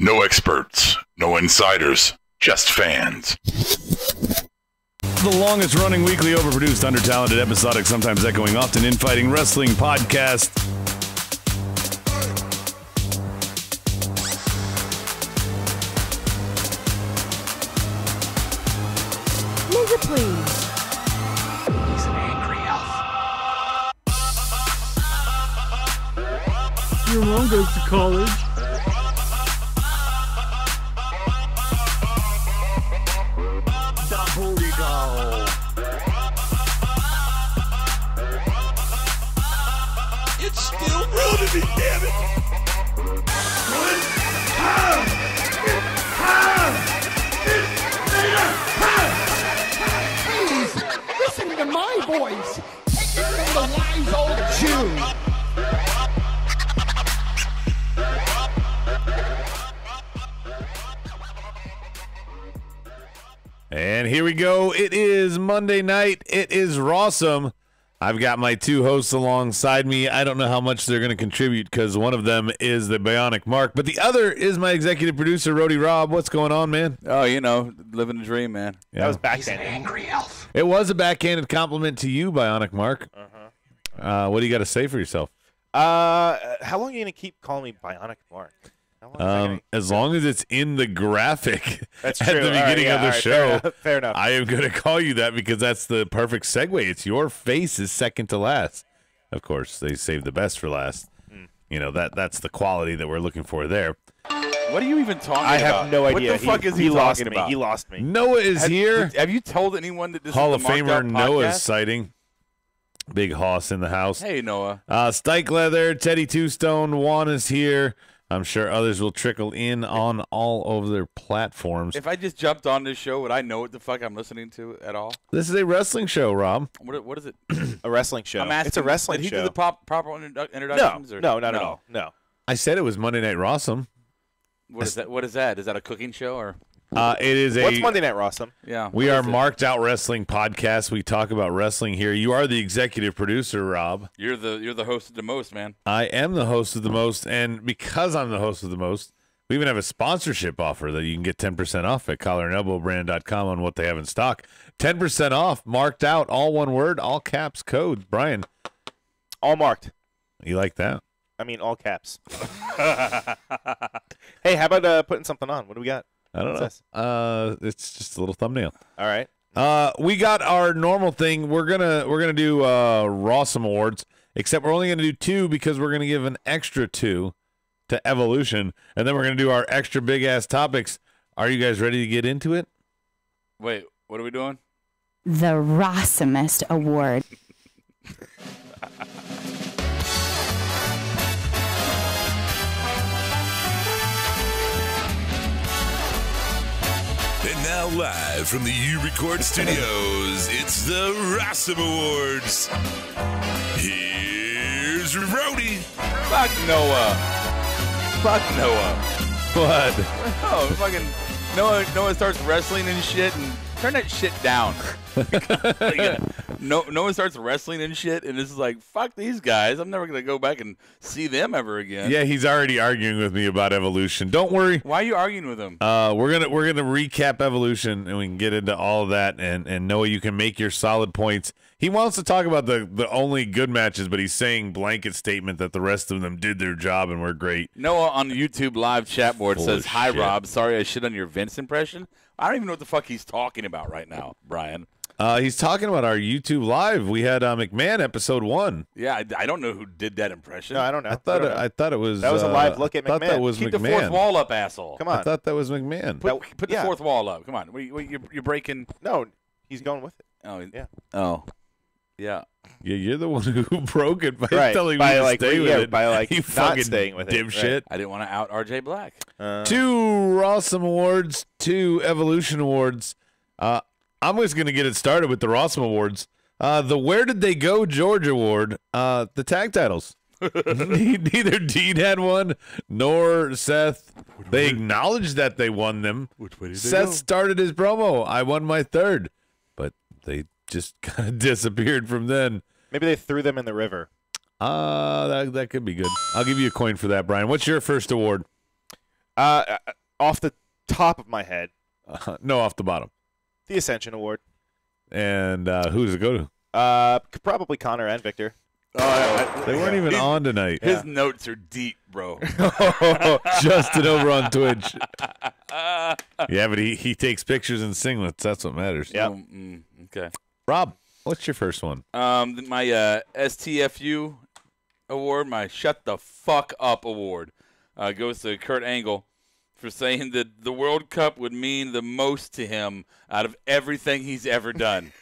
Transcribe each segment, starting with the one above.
No experts, no insiders, just fans. The longest running weekly overproduced, under-talented, episodic, sometimes echoing, often infighting wrestling podcast. Music, please. He's an angry elf. Your mom goes to college. The booty doll. It's still real to me, damn it! Please, listen to my voice. Take it from the wise old Jew. And here we go. It is Monday night. It is Rawsome. I've got my two hosts alongside me. I don't know how much they're going to contribute because one of them is the Bionic Mark, but the other is my executive producer, RAW. Rob. What's going on, man? Oh, you know, living the dream, man. Yeah. That was He's an backhanded. angry elf. It was a backhanded compliment to you, Bionic Mark. What do you got to say for yourself? How long are you gonna keep calling me Bionic Mark? How long is that gonna- As long as it's in the graphic That's at true. the All right, beginning yeah, of the all right, show, Fair enough. I am going to call you that because that's the perfect segue. It's your face is second to last. Of course, they saved the best for last. You know, that's the quality that we're looking for there. What are you even talking I about? have no idea. What the fuck is he lost talking me. about? He lost me. Noah is here. Have you told anyone that this Hall is of the Marked Famer Out Noah's podcast? sighting. Big Hoss in the house. Hey, Noah. Stike Leather, Teddy Two Stone, Juan is here. I'm sure others will trickle in on all of their platforms. If I just jumped on this show, would I know what the fuck I'm listening to at all? This is a wrestling show, Rob. What is it? A wrestling show. I'm asking. It's a wrestling Did he show. do the proper introductions? no, or? no, not at all. No. I said it was Monday Night Rawsome. What is that? What is that? Is that a cooking show or? It is What's Monday Night Rawsome? Yeah. We what are is it? Marked Out Wrestling Podcast. We talk about wrestling here. You are the executive producer, Rob. You're the host of the most, man. I am the host of the most, and because I'm the host of the most, we even have a sponsorship offer that you can get 10% off at collarandelbowbrand.com on what they have in stock. 10% off, marked out, all one word, all caps code. Brian, All marked. you like that? I mean, all caps. Hey, how about putting something on? What do we got? I don't What's know. It's just a little thumbnail. All right. We got our normal thing. We're gonna do Rawsome Awards, except we're only gonna do 2 because we're gonna give an extra 2 to Evolution, and then we're gonna do our extra big ass topics. Are you guys ready to get into it? Wait, what are we doing? The Rawsomest Award. And now live from the U-Record Studios, it's the Rawsome Awards. Here's Rowdy. Fuck Noah. Fuck Noah. What? Oh, fucking Noah starts wrestling and shit, and turn that shit down. Noah starts wrestling and shit, and this is like, fuck these guys. I'm never gonna go back and see them ever again. Yeah, he's already arguing with me about Evolution. Don't worry. Why are you arguing with him? We're gonna recap Evolution, and we can get into all of that. And Noah, you can make your solid points. He wants to talk about the only good matches, but he's saying blanket statement that the rest of them did their job and were great. Noah on the YouTube live chat board Full says, of "Hi shit. Rob, sorry I shit on your Vince impression." I don't even know what the fuck he's talking about right now, Brian. He's talking about our YouTube live. We had McMahon episode 1. Yeah, I don't know who did that impression. No, I don't know. I thought it was That was a live look at I thought McMahon. that was Keep McMahon. the fourth wall up, asshole. Come I on. thought that was McMahon. Put the yeah. fourth wall up. Come on. You're breaking. No, he's going with it. Oh, Yeah. Oh, yeah. Yeah, you're the one who broke it by Right, telling by, me to like, stay with yeah, it. by, like, you not fucking staying with it, right. dipshit. I didn't want to out RJ Black. 2 Rawsome Awards, 2 Evolution Awards. I'm just going to get it started with the Rawsome Awards. The Where Did They Go George Award, the tag titles. Neither Dean had one, nor Seth. They acknowledged that they won them. Which way did Seth started his promo. I won my third. But they just kind of disappeared from then. Maybe they threw them in the river. That could be good. I'll give you a coin for that, Brian. What's your first award? Off the top of my head, No, off the bottom. the Ascension Award. And who does it go to? Probably Connor and Victor. They weren't even on tonight. His notes are deep, bro. Justin over on Twitch. Yeah, but he takes pictures in singlets. That's what matters. Yeah. Okay. Rob, what's your first one? My STFU award, my Shut the Fuck Up award, goes to Kurt Angle for saying that the World Cup would mean the most to him out of everything he's ever done.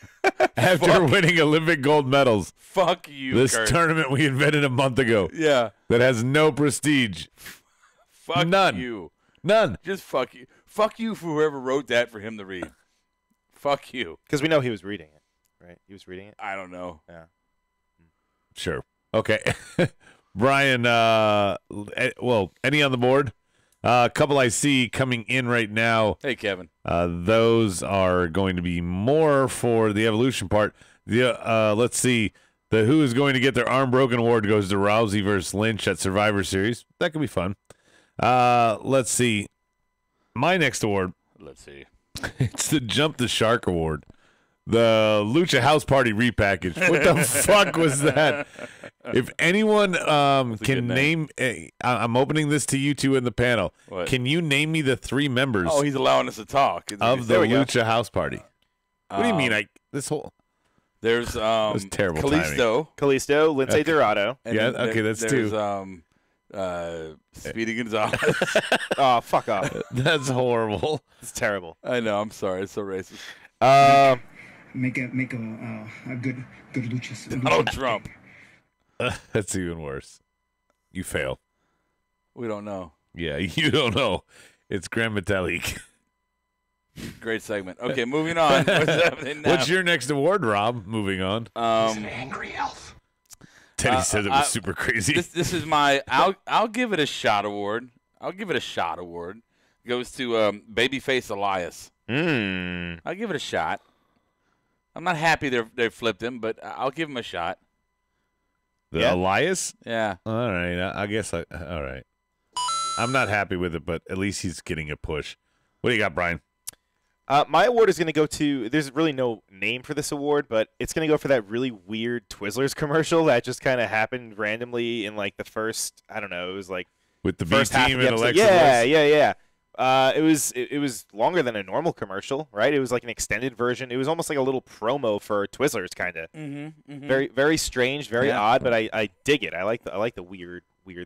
After winning Olympic gold medals, Fuck you, this Kurt. tournament we invented a month ago Yeah. that has no prestige. Fuck None. you. None. Just fuck you. Fuck you for whoever wrote that for him to read. Fuck you. Because we know he was reading it, right? He was reading it. I don't know. Yeah. Sure. Okay. Brian, well, any on the board? A couple I see coming in right now. Hey, Kevin. Those are going to be more for the evolution part. Let's see. The who is going to get their arm broken award goes to Rousey versus Lynch at Survivor Series. That could be fun. Let's see. My next award. Let's see. It's the Jump the Shark Award. The Lucha House Party repackaged. What the fuck was that? If anyone a can good name, I'm opening this to you two in the panel. What? Can you name me the 3 members Oh, he's allowing us to talk. of the There we go. Lucha House Party? What do you mean? This whole There's was terrible Kalisto. Kalisto, Lindsay Dorado. And Yeah, then okay, that's there's, 2. Speedy Gonzalez. Oh, fuck off. That's horrible. It's terrible. I know. I'm sorry. It's so racist. Make a good lucha. Donald Trump. That's even worse. You fail. We don't know. Yeah, you don't know. It's Grand Metalik. Great segment. Okay, moving on. What's happening now? What's your next award, Rob? Moving on. Angry elf. Teddy said it was super crazy. This is my I'll give it a shot award. I'll give it a shot award. Goes to Babyface Elias. I'll give it a shot. I'm not happy they flipped him, but I'll give him a shot. The Elias? Yeah. All right. I guess all right. I'm not happy with it, but at least he's getting a push. What do you got, Brian? My award is going to go to, there's really no name for this award, but it's going to go for that really weird Twizzlers commercial that just kind of happened randomly in like the first, I don't know, it was like With the B first half team of the and episode. Alexa Yeah, Bliss? yeah. It was longer than a normal commercial, right? It was like an extended version. It was almost like a little promo for Twizzlers, kind of. Very, very strange, very odd, but I dig it. I like the weird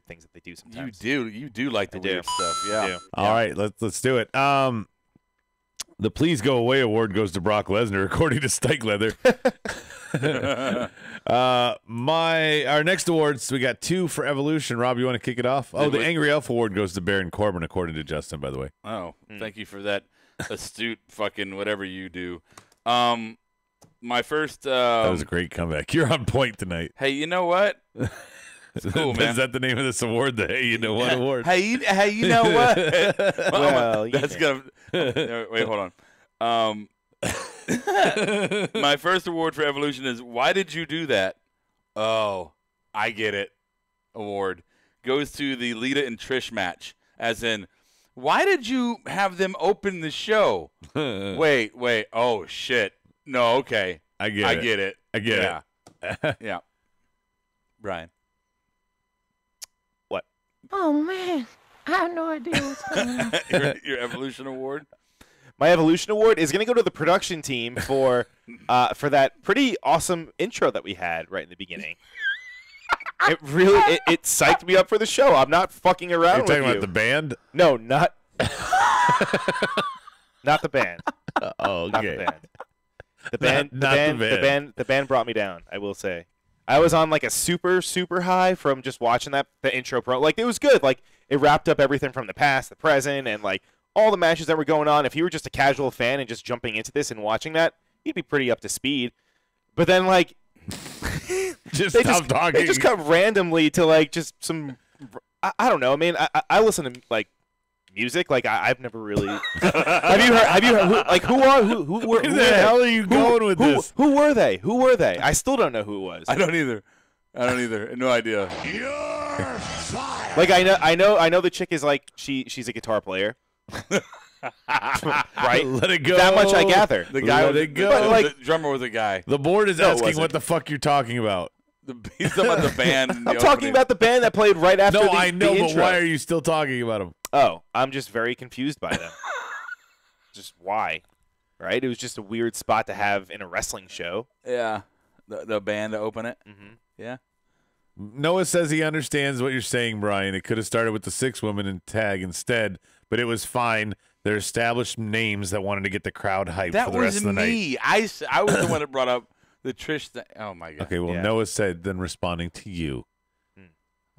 things that they do sometimes. You do like the weird stuff. Yeah. I do. All right, let's do it. The Please Go Away award goes to Brock Lesnar, according to Stike Leather. Our next awards, we got 2 for Evolution. Rob, you want to kick it off? Oh, the Angry Elf award goes to Baron Corbin, according to Justin, by the way. Oh, thank you for that astute fucking whatever you do. My first. That was a great comeback. You're on point tonight. Hey, you know what? It's cool, man. Is that the name of this award? The Hey, you know what award? Hey, you know what? Well, that's gonna. Wait, hold on. My first award for Evolution is why did you do that? Oh, I get it. Award goes to the Lita and Trish match, as in, why did you have them open the show? Wait. Oh shit. No, okay. I get it. I get it. Yeah. Brian. Oh, man. I have no idea what's going on. Your Evolution award? My Evolution award is going to go to the production team for that pretty awesome intro that we had right in the beginning. It really it psyched me up for the show. I'm not fucking around You're with talking you. about the band? No, not not the band. Oh, Not okay. the band. The band, Not the band. the band brought me down, I will say. I was on like a super high from just watching the intro pro. Like it was good. Like it wrapped up everything from the past, the present, and like all the matches that were going on. If you were just a casual fan and just jumping into this and watching that, you'd be pretty up to speed. But then like Just stop talking. They just cut randomly to like just some. I don't know. I mean, I listen to like music. Like I've never really. Have you heard? Where the hell are you going with this? Who were they? I still don't know who it was. I don't either. No idea. Your Like I know the chick is like she's a guitar player. Right? Let it go. That much I gather. The guy Let was it go. but, Like- the drummer was a guy. The board is No, it asking wasn't. what the fuck you're talking about. He's talking about the band. in the I'm talking opening. about the band that played right after No, the I know, the but intro. why are you still talking about him? Oh, I'm just very confused by them. Just why? Right? It was just a weird spot to have in a wrestling show. Yeah, the band to open it. Mm-hmm. Yeah. Noah says he understands what you're saying, Brian. It could have started with the 6 women in tag instead, but it was fine. They're established names that wanted to get the crowd hyped That for the rest was of the night. me. I was the one that brought up the Trish thing. Oh my god. Okay, well, Yeah. Noah said then responding to you.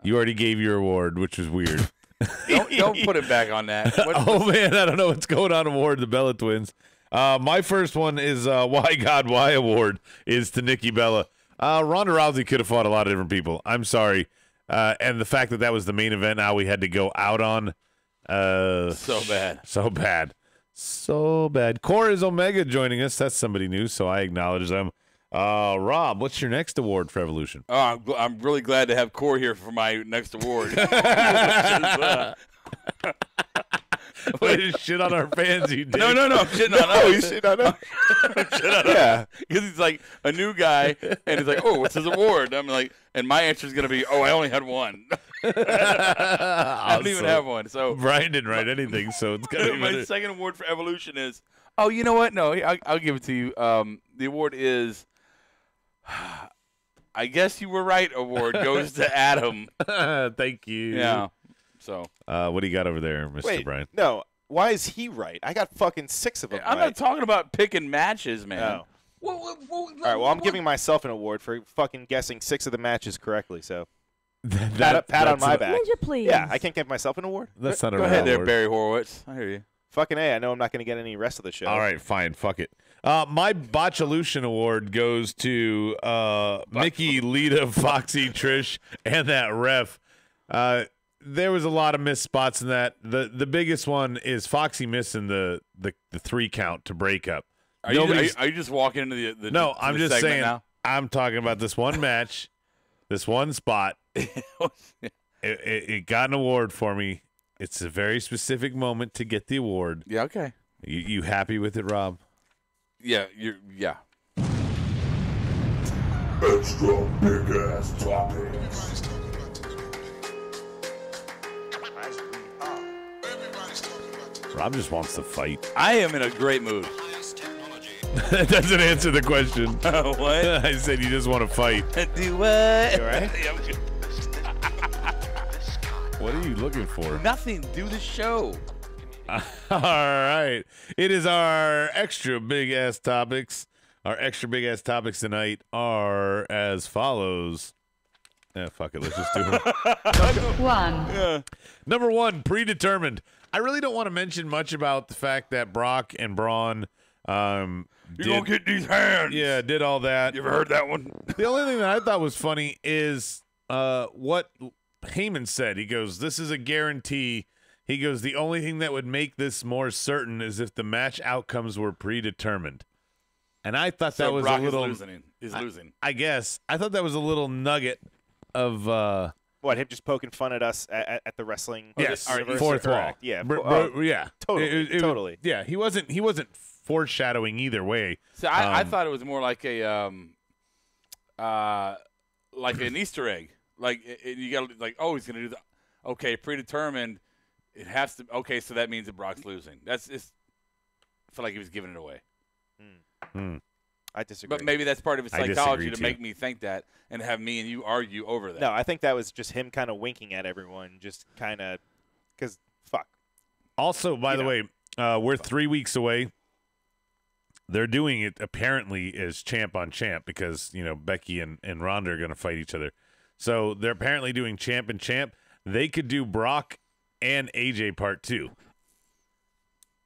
You already gave your award, which was weird. Don't put it back on that. Oh, man, I don't know what's going on award, the Bella Twins. My first one is Why God Why Award is to Nikki Bella. Ronda Rousey could have fought a lot of different people. I'm sorry. And the fact that that was the main event now we had to go out on. So bad. So bad. So bad. Core is Omega joining us. That's somebody new, so I acknowledge them. Rob, what's your next award for Evolution? Oh, I'm really glad to have Core here for my next award. Way to shit on our fans, you did. No, I'm shitting on Oh, you us. shit on him? Yeah, because he's like a new guy, and he's like, "Oh, what's his award?" I'm like, and my answer is gonna be, "Oh, I only had one. I didn't even have one." So Brian didn't write anything, so it's gonna be my better. second award for Evolution is, oh, you know what? No, I'll give it to you. The award is, I guess you were right. Award goes to Adam. Thank you. Yeah. So What do you got over there, Mr. Wait, Brian? no. Why is he right? I got fucking 6 of them I'm right. not talking about picking matches, man. Oh. All right, well, I'm giving myself an award for fucking guessing 6 of the matches correctly, so pat on that's my not- back. Ninja, please. Yeah, I can't give myself an award. That's not a Go real ahead there, award. Barry Horowitz. I hear you. Fucking A, I know I'm not going to get any rest of the show. All right, fine. Fuck it. My Botcholution award goes to Mickey, Lita, Foxy, Trish, and that ref. There was a lot of missed spots in that. The biggest one is Foxy missing the 3 count to break up. Are you just walking into the No, to I'm the just segment saying. now? I'm talking about this one match, this one spot. It got an award for me. It's a very specific moment to get the award. Yeah, okay. You happy with it, Rob? Yeah, yeah. Extra big ass topics. Rob just wants to fight. I am in a great mood. That doesn't answer the question. What? I said you just want to fight. Do what? You all right? Yeah, I'm good. What are you looking for? Nothing. Do the show. All right. It is our extra big ass topics. Our extra big ass topics tonight are as follows. Fuck it. Let's just do them. 1. Number 1, predetermined. I really don't want to mention much about the fact that Brock and Braun You're gonna get these hands. did all that. You ever heard that one? The only thing that I thought was funny is what Heyman said. He goes, "This is a guarantee." He goes, "The only thing that would make this more certain is if the match outcomes were predetermined." And I thought that So was Brock a little. is losing. I guess I thought that was a little nugget of. What, him just poking fun at us at the wrestling? Yes, universe? fourth wall. Correct. Yeah. Yeah, Totally, totally. Yeah, he wasn't foreshadowing either way. So I thought it was more like a like an Easter egg. Like you got to like, oh, he's gonna do the okay predetermined. It has to okay, so that means that Brock's losing. That's just I feel like he was giving it away. I disagree. But maybe that's part of his I psychology disagree, to too. make me think that and have me and you argue over that. No, I think that was just him kind of winking at everyone, just kind of because fuck. Also, by the way, we're 3 weeks away. They're doing it apparently as champ on champ because, Becky and Ronda are going to fight each other. So they're apparently doing champ and champ. They could do Brock and AJ part 2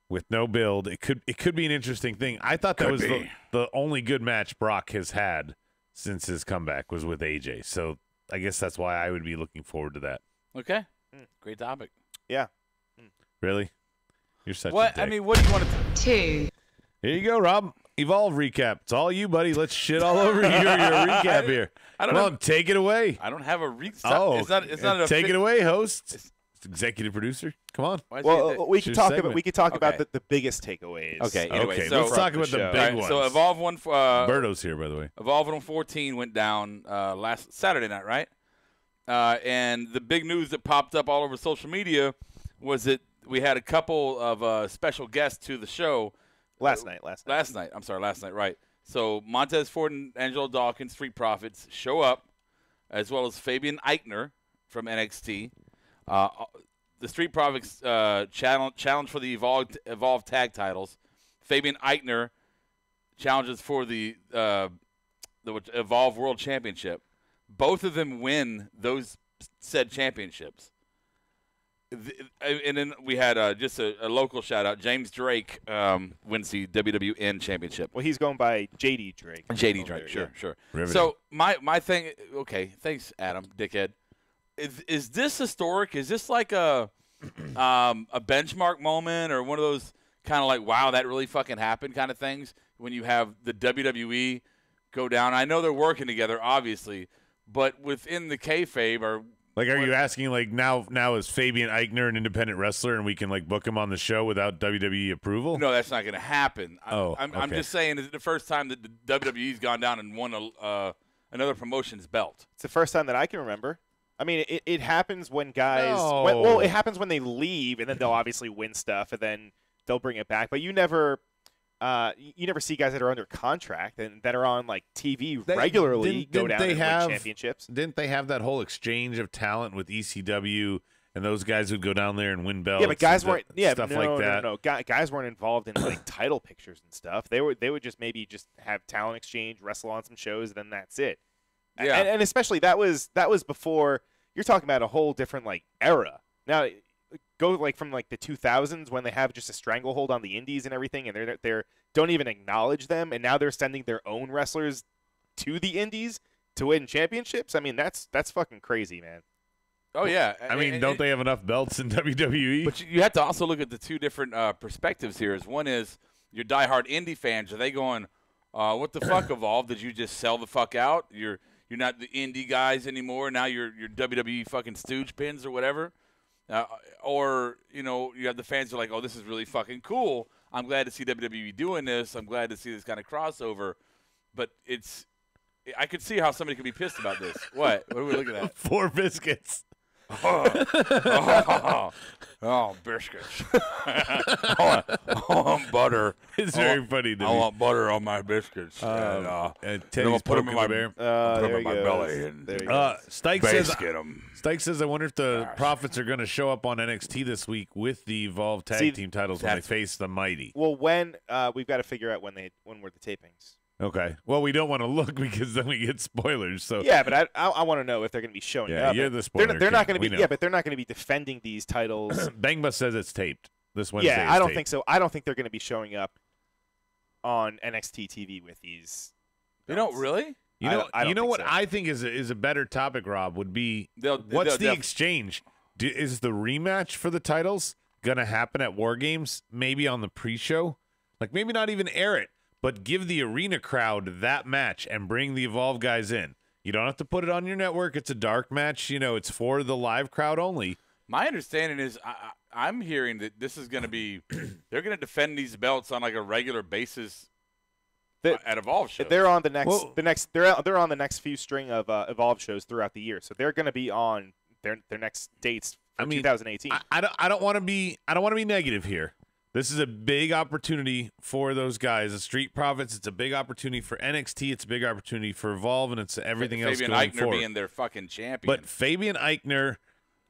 with no build. It could be an interesting thing. I thought that was the only good match Brock has had since his comeback was with AJ. So I guess that's why I would be looking forward to that. Okay. Great topic. Yeah. Really? You're such a What dick. I mean, what do you want to 2. Here you go, Rob. Evolve recap. It's all you, buddy. Let's shit all over your recap here. Come on, take it away. I don't have a recap. Oh, it's not take it away, host. Executive producer. Come on. Well, we could talk segment. about the biggest takeaways. Okay. Anyway, Okay, so let's talk about the show. big All right, ones. so Evolve 1. Berto's here, by the way. Evolve 114 went down last Saturday night, right? And the big news that popped up all over social media was that we had a couple of special guests to the show. Last night, right. So Montez Ford and Angelo Dawkins, Street Profits, show up, as well as Fabian Eichner from NXT. The Street Profits challenge for the Evolve tag titles. Fabian Eichner challenges for the Evolve World Championship. Both of them win those said championships. And then we had just a local shout-out. James Drake wins the WWN Championship. Well, he's going by JD Drake. JD Drake, sure. Riveting. So my thing – okay, thanks, Adam, dickhead. Is this historic? Is this like a benchmark moment or one of those kind of like, wow, that really fucking happened kind of things when you have the WWE go down? I know they're working together, obviously, but within the kayfabe or – Like, are you asking, like, now is Fabian Eichner an independent wrestler and we can, like, book him on the show without WWE approval? No, that's not going to happen. I'm okay. just saying, is it the first time that the WWE's gone down and won another promotion's belt? It's the first time that I can remember. I mean, it happens when guys. No. Well, it happens when they leave, and then they'll obviously win stuff, and then they'll bring it back. But you never see guys that are under contract and that are on like TV regularly go down and win championships. Didn't they have that whole exchange of talent with ECW and those guys who'd go down there and win belts? Yeah, but guys weren't. Yeah, stuff like that. No. Guys weren't involved in like title pictures and stuff. They would just maybe just have talent exchange, wrestle on some shows, and then that's it. Yeah. And especially that was before. You're talking about a whole different like era. Now go like from like the 2000s when they have just a stranglehold on the indies and everything, and they're don't even acknowledge them, and now they're sending their own wrestlers to the indies to win championships. I mean, that's fucking crazy, man. Oh yeah, I mean, don't they have enough belts in WWE? But you have to also look at the two different perspectives here. One is your diehard indie fans. Are they going, what the fuck, Evolve? Did you just sell the fuck out? You're not the indie guys anymore. Now you're WWE fucking stooge pins or whatever. Or, you have the fans who are like, oh, this is really fucking cool. I'm glad to see WWE doing this. I'm glad to see this kind of crossover. But I could see how somebody could be pissed about this. What? What are we looking at? 4 biscuits. Oh, biscuits. I want butter. It's very funny to I me. want butter on my biscuits. And I'm Teddy's gonna put them in my bear. put 'em There in my he belly goes. and There he goes. Stike says, I wonder if the Profits are going to show up on NXT this week with the Evolve Tag Team titles when they face the Mighty. Well, we've got to figure out when were the tapings. Okay. Well, we don't want to look because then we get spoilers. So Yeah, but I want to know if they're going to be showing Yeah, up. you're the spoiler They're not king. going to be. We know. Yeah, but they're not going to be defending these titles. Bang Bus says it's taped this Wednesday. Yeah, I don't think so. I don't think they're going to be showing up on NXT TV with these. You don't really? You know, I don't think what so. I think is a better topic, Rob, would be what's they'll the exchange? Is the rematch for the titles going to happen at War Games? Maybe on the pre-show? Like maybe not even air it, but give the arena crowd that match and bring the Evolve guys in. You don't have to put it on your network. It's a dark match. It's for the live crowd only. My understanding is I'm hearing that this is going to be they're going to defend these belts on like a regular basis at Evolve shows. They're on they're on the next few string of Evolve shows throughout the year, so they're going to be on their next dates for 2018. I don't want to be negative here. This is a big opportunity for those guys. The Street Profits, it's a big opportunity for NXT. It's a big opportunity for Evolve, and it's everything else going Fabian Eichner forward. being their fucking champion. But Fabian Eichner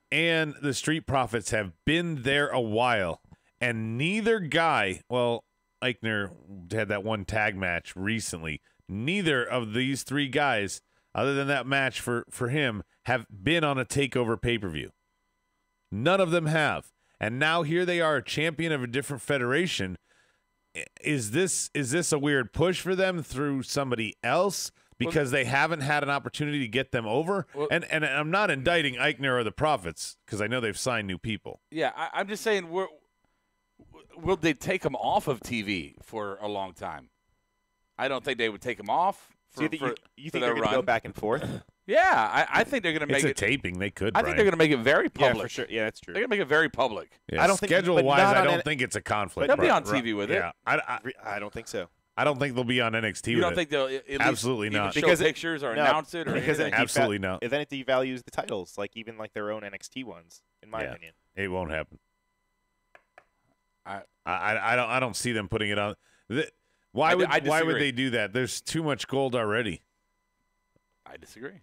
and the Street Profits have been there a while, and neither guy, well, Eichner had that one tag match recently. Neither of these three guys, other than that match for him, have been on a TakeOver pay-per-view. None of them have. And now here they are, a champion of a different federation. Is this a weird push for them through somebody else because they haven't had an opportunity to get them over? And I'm not indicting Eichner or the Profits because I know they've signed new people. Yeah, I'm just saying, will they take them off of TV for a long time? I don't think they would take him off. So you think they're going to go back and forth? Yeah, I think they're going to make it's a taping. They could. I think they're going to make it very public. Yeah, for sure. Yeah, that's true. They're going to make it very public. Yeah, I don't think schedule-wise, I don't think it's a conflict. They'll be on TV with it. Yeah, I don't think so. I don't think they'll be on NXT. You with don't it. think they'll at least Absolutely even not. show Because pictures or announce it or because anything? Absolutely not. Then it devalues the titles, like even like their own NXT ones, in my opinion. It won't happen. I don't see them putting it on. Why would they do that? There's too much gold already. I disagree.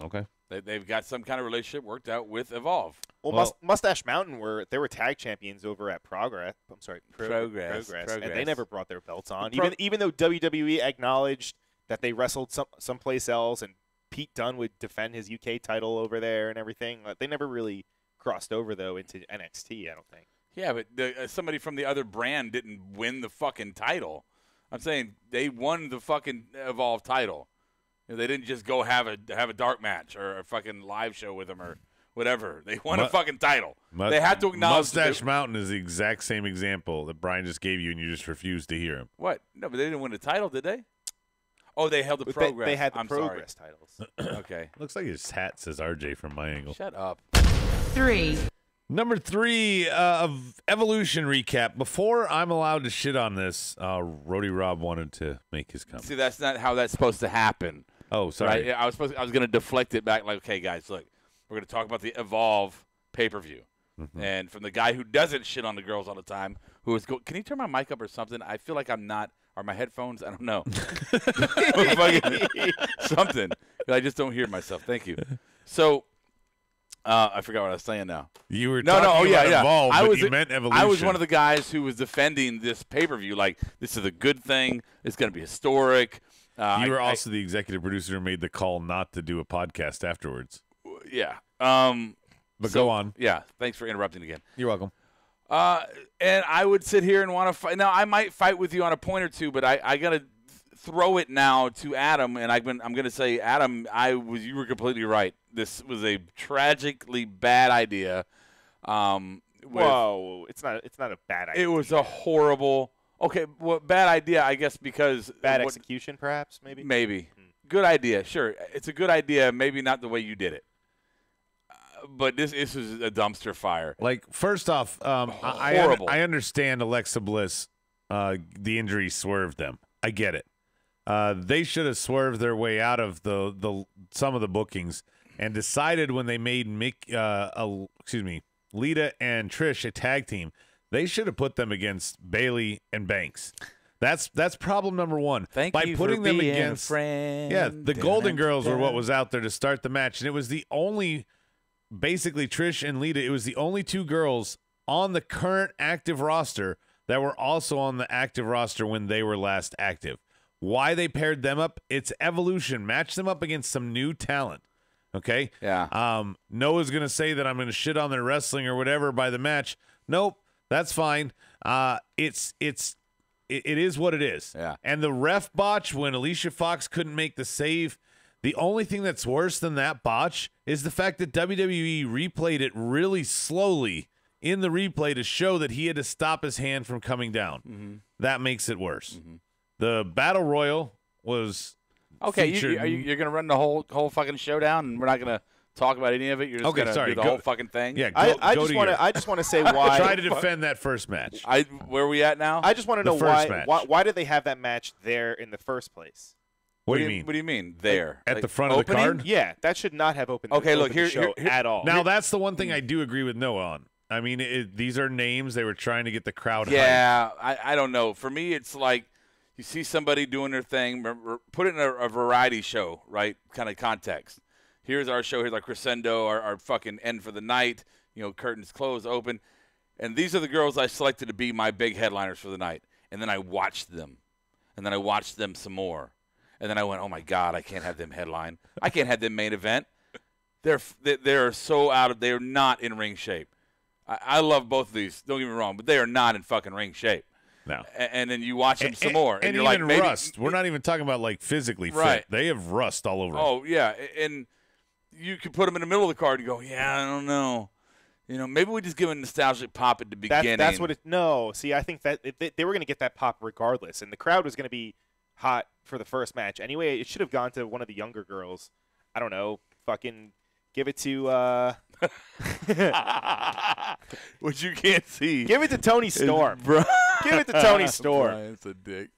Okay. They've got some kind of relationship worked out with Evolve. Well, Mustache Mountain were tag champions over at Progress. I'm sorry, Progress, and they never brought their belts on. Even though WWE acknowledged that they wrestled someplace else, and Pete Dunne would defend his UK title over there and everything, they never really crossed over though into NXT. I don't think. Yeah, but somebody from the other brand didn't win the fucking title. I'm saying they won the fucking Evolve title. They didn't just go have a dark match or a fucking live show with them or whatever. They won a fucking title. They had to acknowledge. Mustache Mountain is the exact same example that Brian just gave you, and you just refused to hear him. What? No, but they didn't win the title, did they? Oh, they held the Progress. They had the Progress titles. Okay. Looks like his hat says RJ from my angle. Shut up. 3. Number 3 of Evolution recap. Before I'm allowed to shit on this, Rody Rob wanted to make his comment. See, that's not how that's supposed to happen. Oh, sorry. Right? I was going to deflect it back like, okay, guys, look, we're going to talk about the Evolve pay-per-view. Mm-hmm. And from the guy who doesn't shit on the girls all the time, who is can you turn my mic up or something? I feel like I'm not. Are my headphones? I don't know. Something. I just don't hear myself. Thank you. So I forgot what I was saying now. You were talking about Evolve, but you meant Evolution. I was one of the guys who was defending this pay-per-view. Like, this is a good thing. It's going to be historic. You were also the executive producer who made the call not to do a podcast afterwards. Yeah. But go on. Yeah. Thanks for interrupting again. You're welcome. And I would sit here and want to fight. Now, I might fight with you on a point or two, but I got to throw it now to Adam, and I'm going to say, Adam, you were completely right. This was a tragically bad idea. Whoa, it's not a bad idea. It was a horrible. Okay, well, bad idea, I guess, because bad execution, perhaps, maybe. Maybe. Good idea, sure. It's a good idea, maybe not the way you did it. But this is a dumpster fire. Like, first off, horrible. I understand Alexa Bliss. The injury swerved them. I get it. They should have swerved their way out of the some of the bookings and decided when they made Lita and Trish a tag team, they should have put them against Bayley and Banks. That's problem number one. Thank By you putting for them being against, a friend. yeah, the Golden Girls were what was out there to start the match, and it was the only, basically Trish and Lita. It was the only two girls on the current active roster that were also on the active roster when they were last active. Why they paired them up? It's evolution. Match them up against some new talent. Okay? Yeah. Noah's going to say that I'm going to shit on their wrestling or whatever by the match. Nope. That's fine. It is what it is. Yeah. And the ref botch when Alicia Fox couldn't make the save, the only thing that's worse than that botch is the fact that WWE replayed it really slowly in the replay to show that he had to stop his hand from coming down. Mm-hmm. That makes it worse. Mm-hmm. The Battle Royal was okay. featured. You're going to run the whole fucking showdown, and we're not going to talk about any of it. You're just going to do the whole fucking thing. Yeah, I just want to say why. Try to defend that first match. Where are we at now? I just want to know why did they have that match there in the first place? What do you mean? What do you mean there? At like the front opening? of the card? Yeah, that should not have opened. Okay, look the show at all. Now that's the one thing I do agree with Noah on. I mean, these are names they were trying to get the crowd. Yeah, I don't know. For me, it's like you see somebody doing their thing, put it in a variety show, right? Kind of context. Here's our show. Here's our crescendo, our fucking end for the night. You know, curtains closed, open. And these are the girls I selected to be my big headliners for the night. And then I watched them. And then I watched them some more. And then I went, oh, my God, I can't have them headline. I can't have them main event. They're so out of – they're not in ring shape. I love both of these. Don't get me wrong, but they are not in fucking ring shape. No. And then you watch them some more. And you're even like, maybe, rust. We're not even talking about, like, physically right. fit. They have rust all over them. Oh, yeah. And you could put them in the middle of the card and go, yeah, I don't know. You know, maybe we just give a nostalgic pop at the beginning. That's what it – no. See, I think that they were going to get that pop regardless, and the crowd was going to be hot for the first match. Anyway, it should have gone to one of the younger girls. I don't know. Fucking give it to Which you can't see. give it to Tony Storm. Bro. Give it to Tony Storm. Brian's a dick.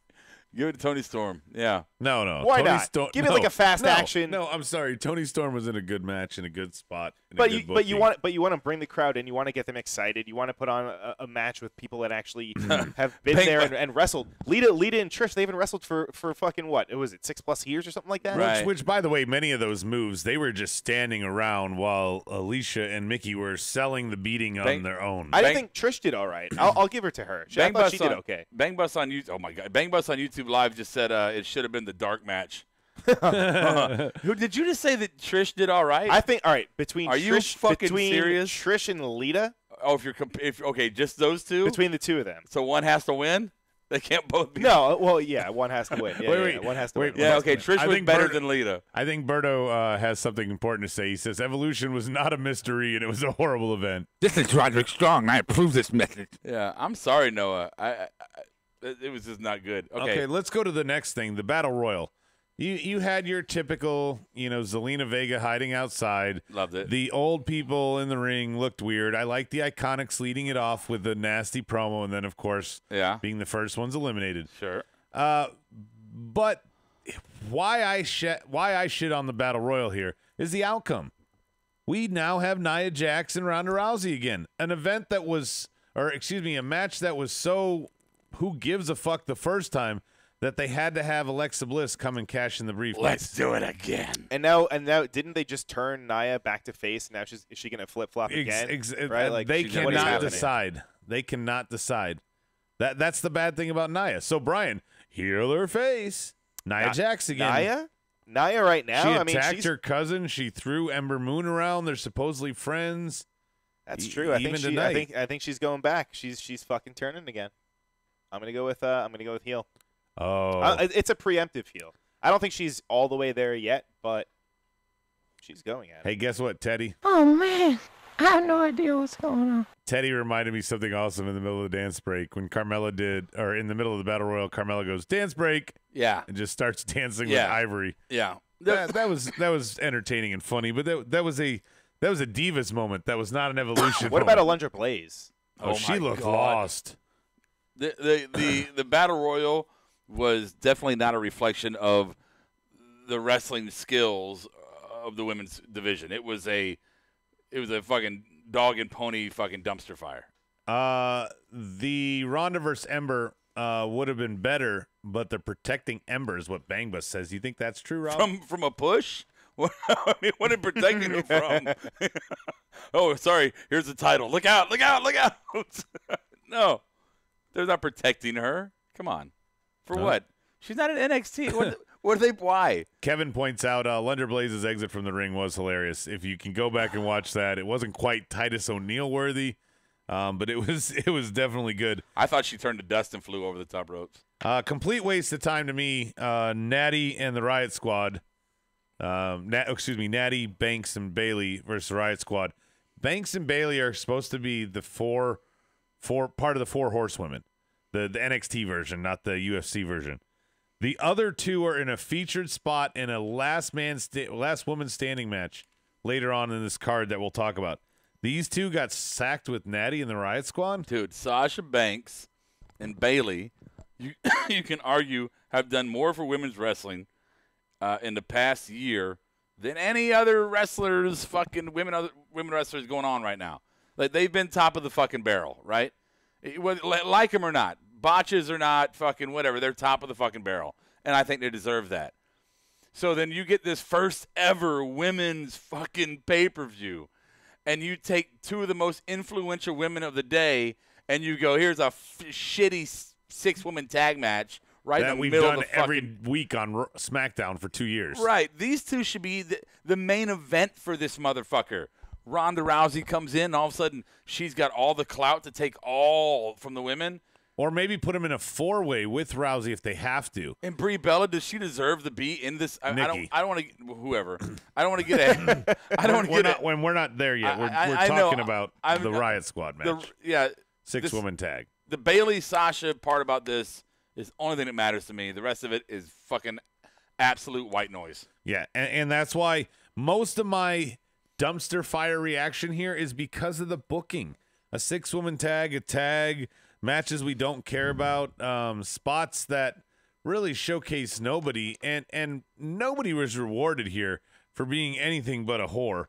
Give it to Tony Storm. Yeah. No. Why Tony not? Give it like a fast action. No, I'm sorry. Tony Storm was in a good match in a good spot. But you want to bring the crowd in. You want to get them excited. You want to put on a match with people that actually have been there and wrestled. Lita and Trish, they haven't wrestled for fucking what? Was it 6+ years or something like that? Right. Which, by the way, many of those moves, they were just standing around while Alicia and Mickey were selling the beating on their own. I think Trish did all right. I'll give her to her. I thought she did okay. Bang Bus on YouTube. Oh my God. Bang Bus on YouTube Live just said it should have been the dark match. Did you just say that Trish did all right? I think all right between. Are you fucking serious? Trish and Lita. Oh, if okay, just those two Between the two of them. So one has to win. They can't both be. No, well, yeah, one has to win. Wait, one has to wait, win. Yeah, okay. Trish was better than Lita. I think Berto has something important to say. He says Evolution was not a mystery and it was a horrible event. This is Roderick Strong. I approve this message. Yeah, I'm sorry, Noah. It was just not good. Okay, Let's go to the next thing, the Battle Royal. You had your typical, Zelina Vega hiding outside. Loved it. The old people in the ring looked weird. I like the Iconics leading it off with the nasty promo, and then, of course, being the first ones eliminated. Sure. But why I shit on the Battle Royal here is the outcome. We now have Nia Jax and Ronda Rousey again. An event that was, a match that was so who gives a fuck the first time that they had to have Alexa Bliss come and cash in the briefcase. Let's do it again. And now, didn't they just turn Nia back to face? Now is she going to flip flop again? Right? Like they cannot decide. They cannot decide. That's the bad thing about Nia. So Brian, heel or face? Nia Jax again. Nia right now. She attacked her cousin. She threw Ember Moon around. They're supposedly friends. That's true. I think she's going back. She's fucking turning again. I'm gonna go with heel. Oh, it's a preemptive heel. I don't think she's all the way there yet, but she's going at it. Hey, guess what, Teddy? Oh, man. I have no idea what's going on. Teddy reminded me something awesome in the middle of the dance break when Carmella in the middle of the Battle Royal, Carmella goes, dance break. Yeah. And just starts dancing with Ivory. Yeah. That was entertaining and funny, but that was a Divas moment. That was not an Evolution What moment. about Alundra Blaze? Oh, she looked lost. The Battle Royal was definitely not a reflection of the wrestling skills of the women's division. It was a fucking dog and pony fucking dumpster fire. The Ronda versus Ember would have been better, but they're protecting Ember is what Bang Bus says. You think that's true, Rob? From a push? I mean, what are they protecting her from? Oh, sorry. Here's the title. Look out! Look out! Look out! No, they're not protecting her. Come on. For what? She's not in NXT. What are they? Why? Kevin points out Alundra Blaze's exit from the ring was hilarious. If you can go back and watch that, it wasn't quite Titus O'Neil worthy, but it was definitely good. I thought she turned to dust and flew over the top ropes. Complete waste of time to me. Natty and the Riot Squad. Natty, Banks, and Bailey versus the Riot Squad. Banks and Bailey are supposed to be the four part of the four horsewomen. The NXT version, not the UFC version. The other two are in a featured spot in a last woman standing match later on in this card that we'll talk about. These two got sacked with Natty and the Riot Squad. Dude, Sasha Banks and Bailey, you can argue, have done more for women's wrestling in the past year than any other wrestlers, fucking women wrestlers going on right now. Like, they've been top of the fucking barrel, right? Like them or not, botches or not, fucking whatever, they're top of the fucking barrel. And I think they deserve that. So then you get this first ever women's fucking pay-per-view, and you take two of the most influential women of the day, and you go, here's a shitty 6-woman tag match right that in the we've middle done of the fucking every week on SmackDown for 2 years. Right. These two should be the main event for this motherfucker. Ronda Rousey comes in, and all of a sudden she's got all the clout to take all from the women. Or maybe put them in a 4-way with Rousey if they have to. And Brie Bella, does she deserve to be in this? I don't want to. Whoever. I don't want to get a. I don't want to get a. When we're not there yet. We're talking about the Riot Squad match. 6-woman tag. The Bailey Sasha part about this is the only thing that matters to me. The rest of it is fucking absolute white noise. Yeah, and that's why most of my dumpster fire reaction here is because of the booking. A 6-woman tag, a tag, matches we don't care about, spots that really showcase nobody, and nobody was rewarded here for being anything but a whore.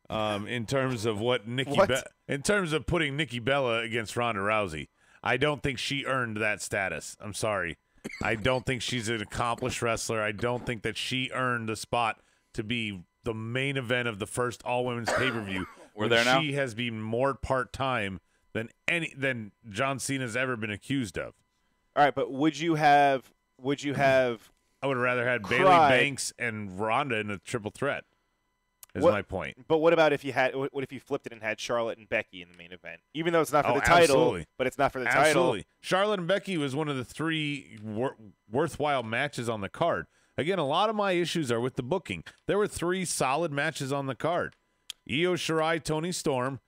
In terms of in terms of putting Nikki Bella against Ronda Rousey, I don't think she earned that status. I'm sorry. I don't think she's an accomplished wrestler. I don't think that she earned the spot to be the main event of the first all-women's pay-per-view. We're there now? She has been more part-time than John Cena's ever been accused of. All right, but would you have I would have rather had Bayley, Banks, and Ronda in a triple threat. Is my point. But what about if you flipped it and had Charlotte and Becky in the main event? Even though it's not for the title, absolutely. but it's not for the Absolutely. title. Charlotte and Becky was one of the 3 worthwhile matches on the card. Again, a lot of my issues are with the booking. There were 3 solid matches on the card. Io Shirai, Toni Storm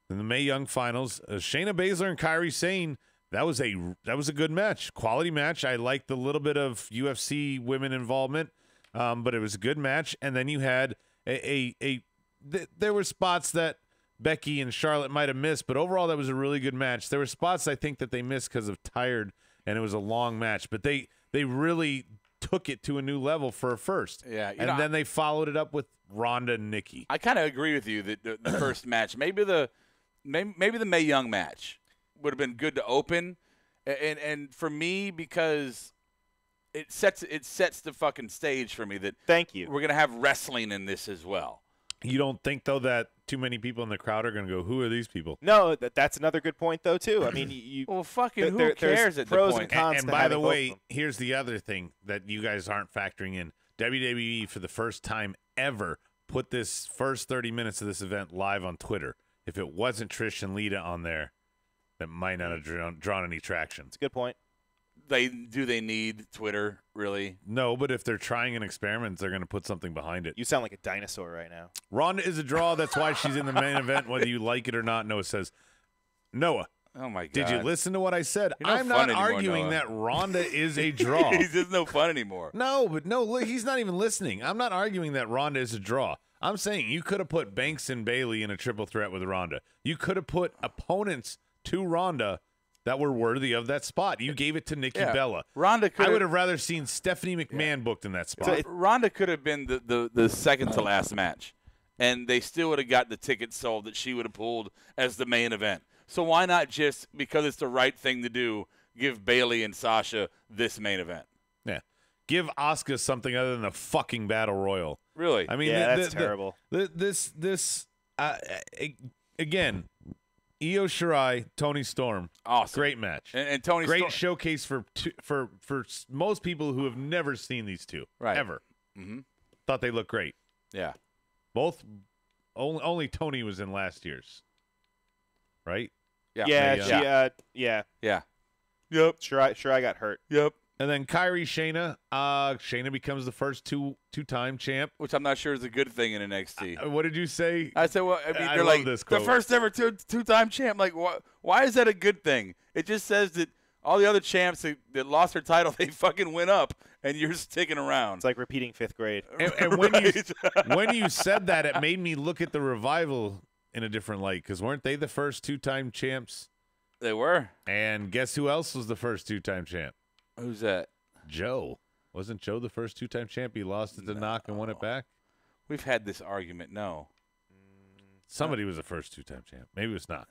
in the Mae Young Finals. Shayna Baszler and Kairi Sane. That was a good match, quality match. I liked the little bit of UFC women involvement, but it was a good match. And then you had there were spots that Becky and Charlotte might have missed, but overall that was a really good match. There were spots I think that they missed because of tired, and it was a long match, but they really took it to a new level for a first. Yeah, and then they followed it up with Ronda and Nikki. I kind of agree with you that the first match, maybe the Mae Young match would have been good to open, and for me, because it sets the fucking stage for me that Thank you. We're gonna have wrestling in this as well. You don't think though that too many people in the crowd are going to go, "Who are these people?" No, that's another good point though too. I mean, well, fucking who cares at the pros point? and cons. And by the way, here's the other thing that you guys aren't factoring in: WWE for the first time ever put this first 30 minutes of this event live on Twitter. If it wasn't Trish and Lita on there, that might not have drawn any traction. It's a good point. They need Twitter, really? No, but if they're trying an experiment, they're going to put something behind it. You sound like a dinosaur right now. Ronda is a draw. That's why she's in the main event, whether you like it or not. Noah says, Noah, oh my God, did you listen to what I said? You're no I'm fun not anymore, arguing Noah. that Ronda is a draw. He's just no fun anymore. No, look, he's not even listening. I'm not arguing that Ronda is a draw. I'm saying you could have put Banks and Bayley in a triple threat with Ronda. You could have put opponents to Ronda that were worthy of that spot. You gave it to Nikki Bella. Ronda I would have rather seen Stephanie McMahon booked in that spot. Ronda could have been the second to last match, and they still would have got the ticket sold that she would have pulled as the main event. So why not just, because it's the right thing to do, give Bayley and Sasha this main event? Yeah. Give Asuka something other than a fucking battle royal. Really? I mean, that's terrible. Again, Io Shirai, Toni Storm, awesome, great match, and Toni great showcase for most people who have never seen these two, right? Ever. Mm-hmm. Thought they looked great. Yeah, both. Only Toni was in last year's, right? Yeah. Yep. Shirai got hurt. Yep. And then Kairi Shayna. Shayna becomes the first two-time champ, which I'm not sure is a good thing in NXT. What did you say? I said, well, I mean, I they're love like this the quote. first ever two-time champ. Like, why is that a good thing? It just says that all the other champs that lost their title, they fucking went up, and you're sticking around. It's like repeating 5th grade. And when you said that, it made me look at the Revival in a different light, because weren't they the first two-time champs? They were. And guess who else was the first two-time champ? Who's that? Joe. Wasn't Joe the first two-time champ? He lost it to Knock and won it back? We've had this argument. No. Somebody was the first two-time champ. Maybe it's not.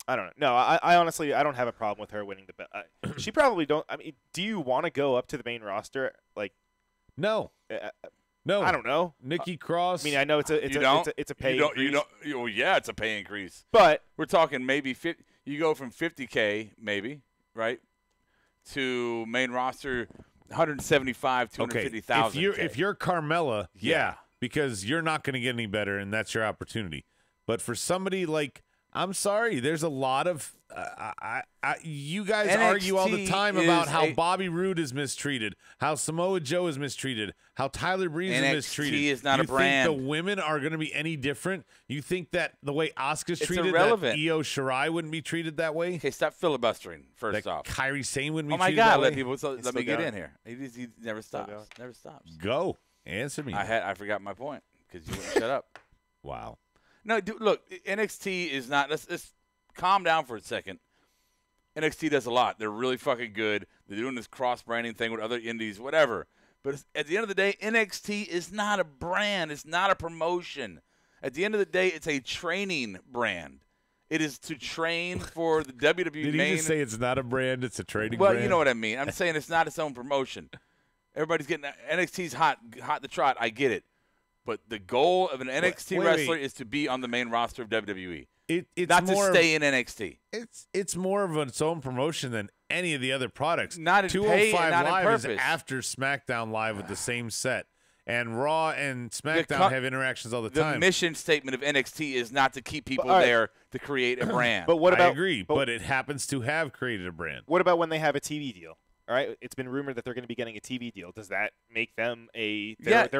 I don't know. No, I honestly, I don't have a problem with her winning the belt. She probably don't. I mean, do you want to go up to the main roster? Like, no. No. I don't know. Nikki Cross. I mean, I know it's a pay increase. Well, yeah, it's a pay increase. But we're talking maybe you go from $50K maybe, right? To main roster, 175, 250,000. If you're Carmella, yeah, because you're not going to get any better, and that's your opportunity. But for somebody like, I'm sorry, there's a lot of you guys argue all the time about how NXT Bobby Roode is mistreated, how Samoa Joe is mistreated, how Tyler Breeze is mistreated. NXT is not a brand. You think the women are going to be any different? You think that the way Asuka's It's treated, irrelevant. that Io Shirai wouldn't be treated that way? Okay, stop filibustering. First That off, Kyrie Sane wouldn't be oh my treated God, that let way? people let still me get going. in here. He never stops. Never stops. Go. Answer me. I forgot my point because you wouldn't shut up. Wow. No, dude, look, NXT is not. Let's calm down for a second. NXT does a lot. They're really fucking good. They're doing this cross-branding thing with other indies, whatever. But at the end of the day, NXT is not a brand. It's not a promotion. At the end of the day, it's a training brand. It is to train for the WWE Did main. you just say it's not a brand, it's a trading Well, brand? you know what I mean. I'm saying it's not its own promotion. Everybody's getting NXT's hot the trot. I get it. But the goal of an NXT wait. wrestler is to be on the main roster of WWE. It's Not to more stay in NXT. It's more of its own promotion than any of the other products. Not in pay and 205 not in Live is purpose. after SmackDown Live with the same set. And Raw and SmackDown co- have interactions all the The time. mission statement of NXT is not to keep people all right. there to create a brand. But what about? I agree, but it happens to have created a brand. What about when they have a TV deal? All right, it's been rumored that they're going to be getting a TV deal. Does that make them their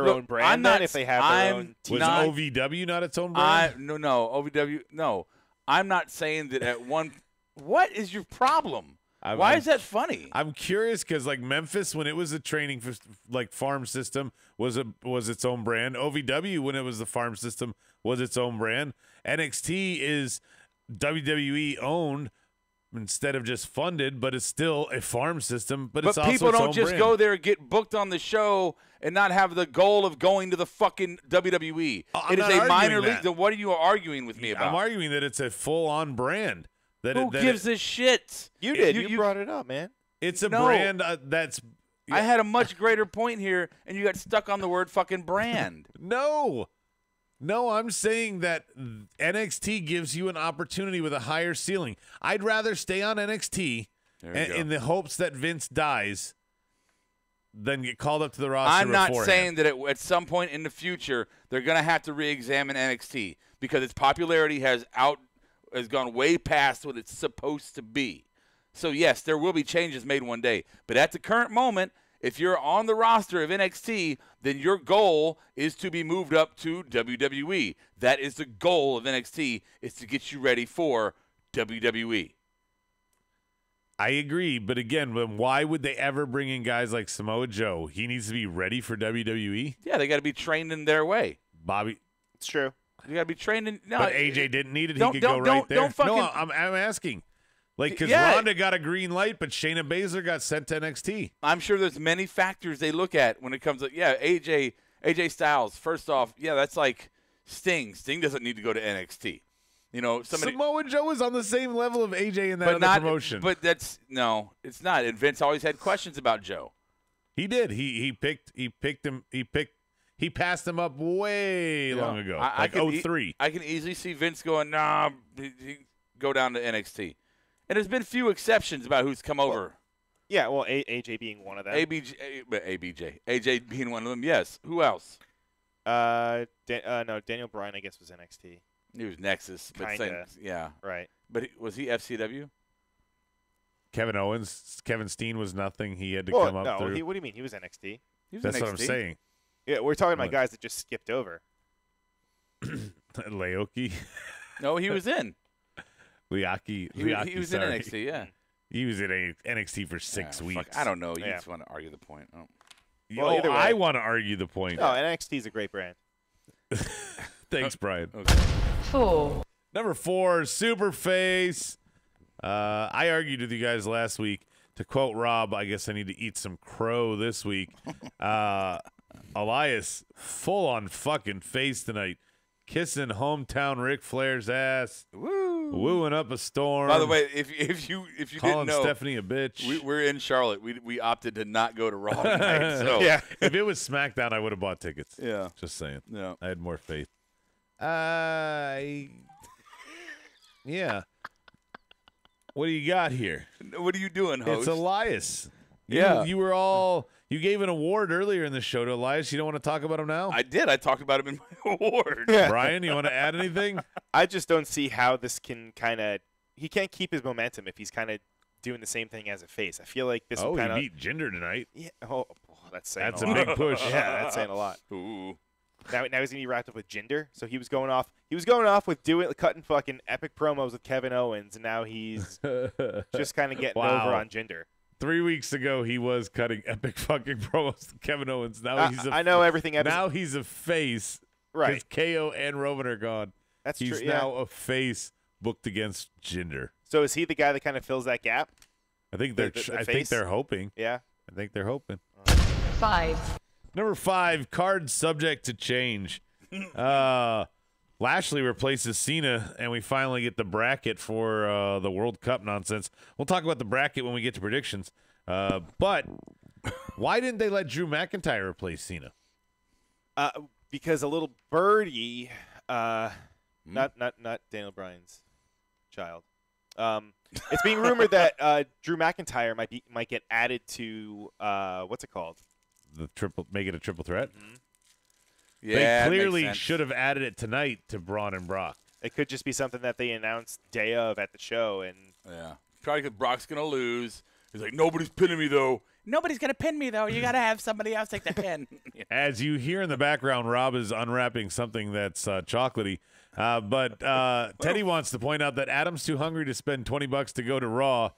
look, own brand I'm not- then if they have their I'm own TV? Was not- OVW not its own brand? No, OVW, no. I'm not saying that at one. What is your problem? Why is that funny? I'm curious because like Memphis, when it was a training farm system, was its own brand. OVW, when it was the farm system, was its own brand. NXT is WWE owned instead of just funded, but it's still a farm system. But it's also people its don't own just brand. go there and get booked on the show and not have the goal of going to the fucking WWE. I'm It is not a minor arguing league. that. Then what are you arguing with me about? I'm arguing that it's a full-on brand. Who gives a shit? You did. You brought it up, man. It's a No. brand that's. I had a much greater point here, and you got stuck on the word fucking brand. No, I'm saying that NXT gives you an opportunity with a higher ceiling. I'd rather stay on NXT in the hopes that Vince dies than get called up to the roster. I'm not beforehand. saying that at some point in the future they're going to have to re-examine NXT because its popularity has gone way past what it's supposed to be. So, yes, there will be changes made one day. But at the current moment, if you're on the roster of NXT, then your goal is to be moved up to WWE. That is the goal of NXT, is to get you ready for WWE. I agree, but again, why would they ever bring in guys like Samoa Joe? He needs to be ready for WWE. Yeah, they got to be trained in their way. Bobby, It's true. You got to be trained in. No, but AJ didn't need it. He don't- could go don't- right don't- there. don't fucking- No, I'm asking. Like, because Yeah. Ronda got a green light, but Shayna Baszler got sent to NXT. I'm sure there's many factors they look at when it comes to AJ Styles. First off, that's like Sting. Sting doesn't need to go to NXT. You know, somebody. Samoa Joe is on the same level of AJ in that but other not promotion. But it's not. And Vince always had questions about Joe. He did. He passed him up way long ago. I can 03. I can easily see Vince going, nah, he go down to NXT. And there's been few exceptions about who's come over. Yeah, well, AJ being one of them. AJ being one of them. Yes. Who else? No, Daniel Bryan, I guess, was NXT. He was Nexus, but Kinda. yeah. Right. But was he FCW? Kevin Owens, Kevin Steen was nothing. He had to Well, come up no, through. what do you mean? He was NXT. He was That's NXT. what I'm saying. Yeah, we're talking about What? guys that just skipped over. Laoki, No, he was in. Liaki. He was in sorry. NXT, yeah. He was in NXT for 6 Ah, weeks. fuck, I don't know. You Yeah. just want to argue the point. Oh. Well, either way. I want to argue the point. No, NXT is a great brand. Thanks, Brian. Okay. 4, Number 4, Superface. I argued with you guys last week. To quote Rob, I guess I need to eat some crow this week. Elias, full on fucking face tonight. Kissing hometown Ric Flair's ass. Woo. Wooing up a storm. By the way, if you calling didn't know, Stephanie a bitch. we're in Charlotte. We opted to not go to Raw tonight. So Yeah. If it was SmackDown, I would have bought tickets. Yeah. Just saying. Yeah. I had more faith. Yeah. What do you got here? What are you doing, host? It's Elias. Yeah. You were all. You gave an award earlier in the show to Elias. You don't want to talk about him now? I did. I talked about him in my award. Brian, you want to add anything? I just don't see how this can kind of he can't keep his momentum if he's kind of doing the same thing as a face. I feel like this will he kind of beat Jinder tonight. Yeah. Oh, that's saying That's a a lot. big push. Yeah, that's saying a lot. Ooh. Now he's gonna be wrapped up with Jinder. So he was going off. He was going off with cutting fucking epic promos with Kevin Owens, and now he's just kind of getting Wow. over on Jinder. 3 weeks ago, he was cutting epic fucking promos to Kevin Owens. Now he's I know everything. Now he's a face. Right. Because KO and Roman are gone. That's he's true. Yeah. now a face booked against Jinder. So is he the guy that kind of fills that gap? I think they're. The I face? think they're hoping. Yeah. I think they're hoping. 5. Number 5, card subject to change. Lashley replaces Cena, and we finally get the bracket for the World Cup nonsense. We'll talk about the bracket when we get to predictions. But why didn't they let Drew McIntyre replace Cena? Because a little birdie, not Daniel Bryan's child. It's being rumored that Drew McIntyre might get added to what's it called? Make it a triple threat. Mm-hmm. Yeah, they it clearly makes sense. should have added it tonight to Braun and Brock. It could just be something that they announced day of at the show, and Yeah. Probably because Brock's going to lose. He's like, nobody's pinning me, though. Nobody's going to pin me, though. You got to have somebody else take the pin. As you hear in the background, Rob is unwrapping something that's chocolatey. But Teddy wants to point out that Adam's too hungry to spend $20 to go to Raw.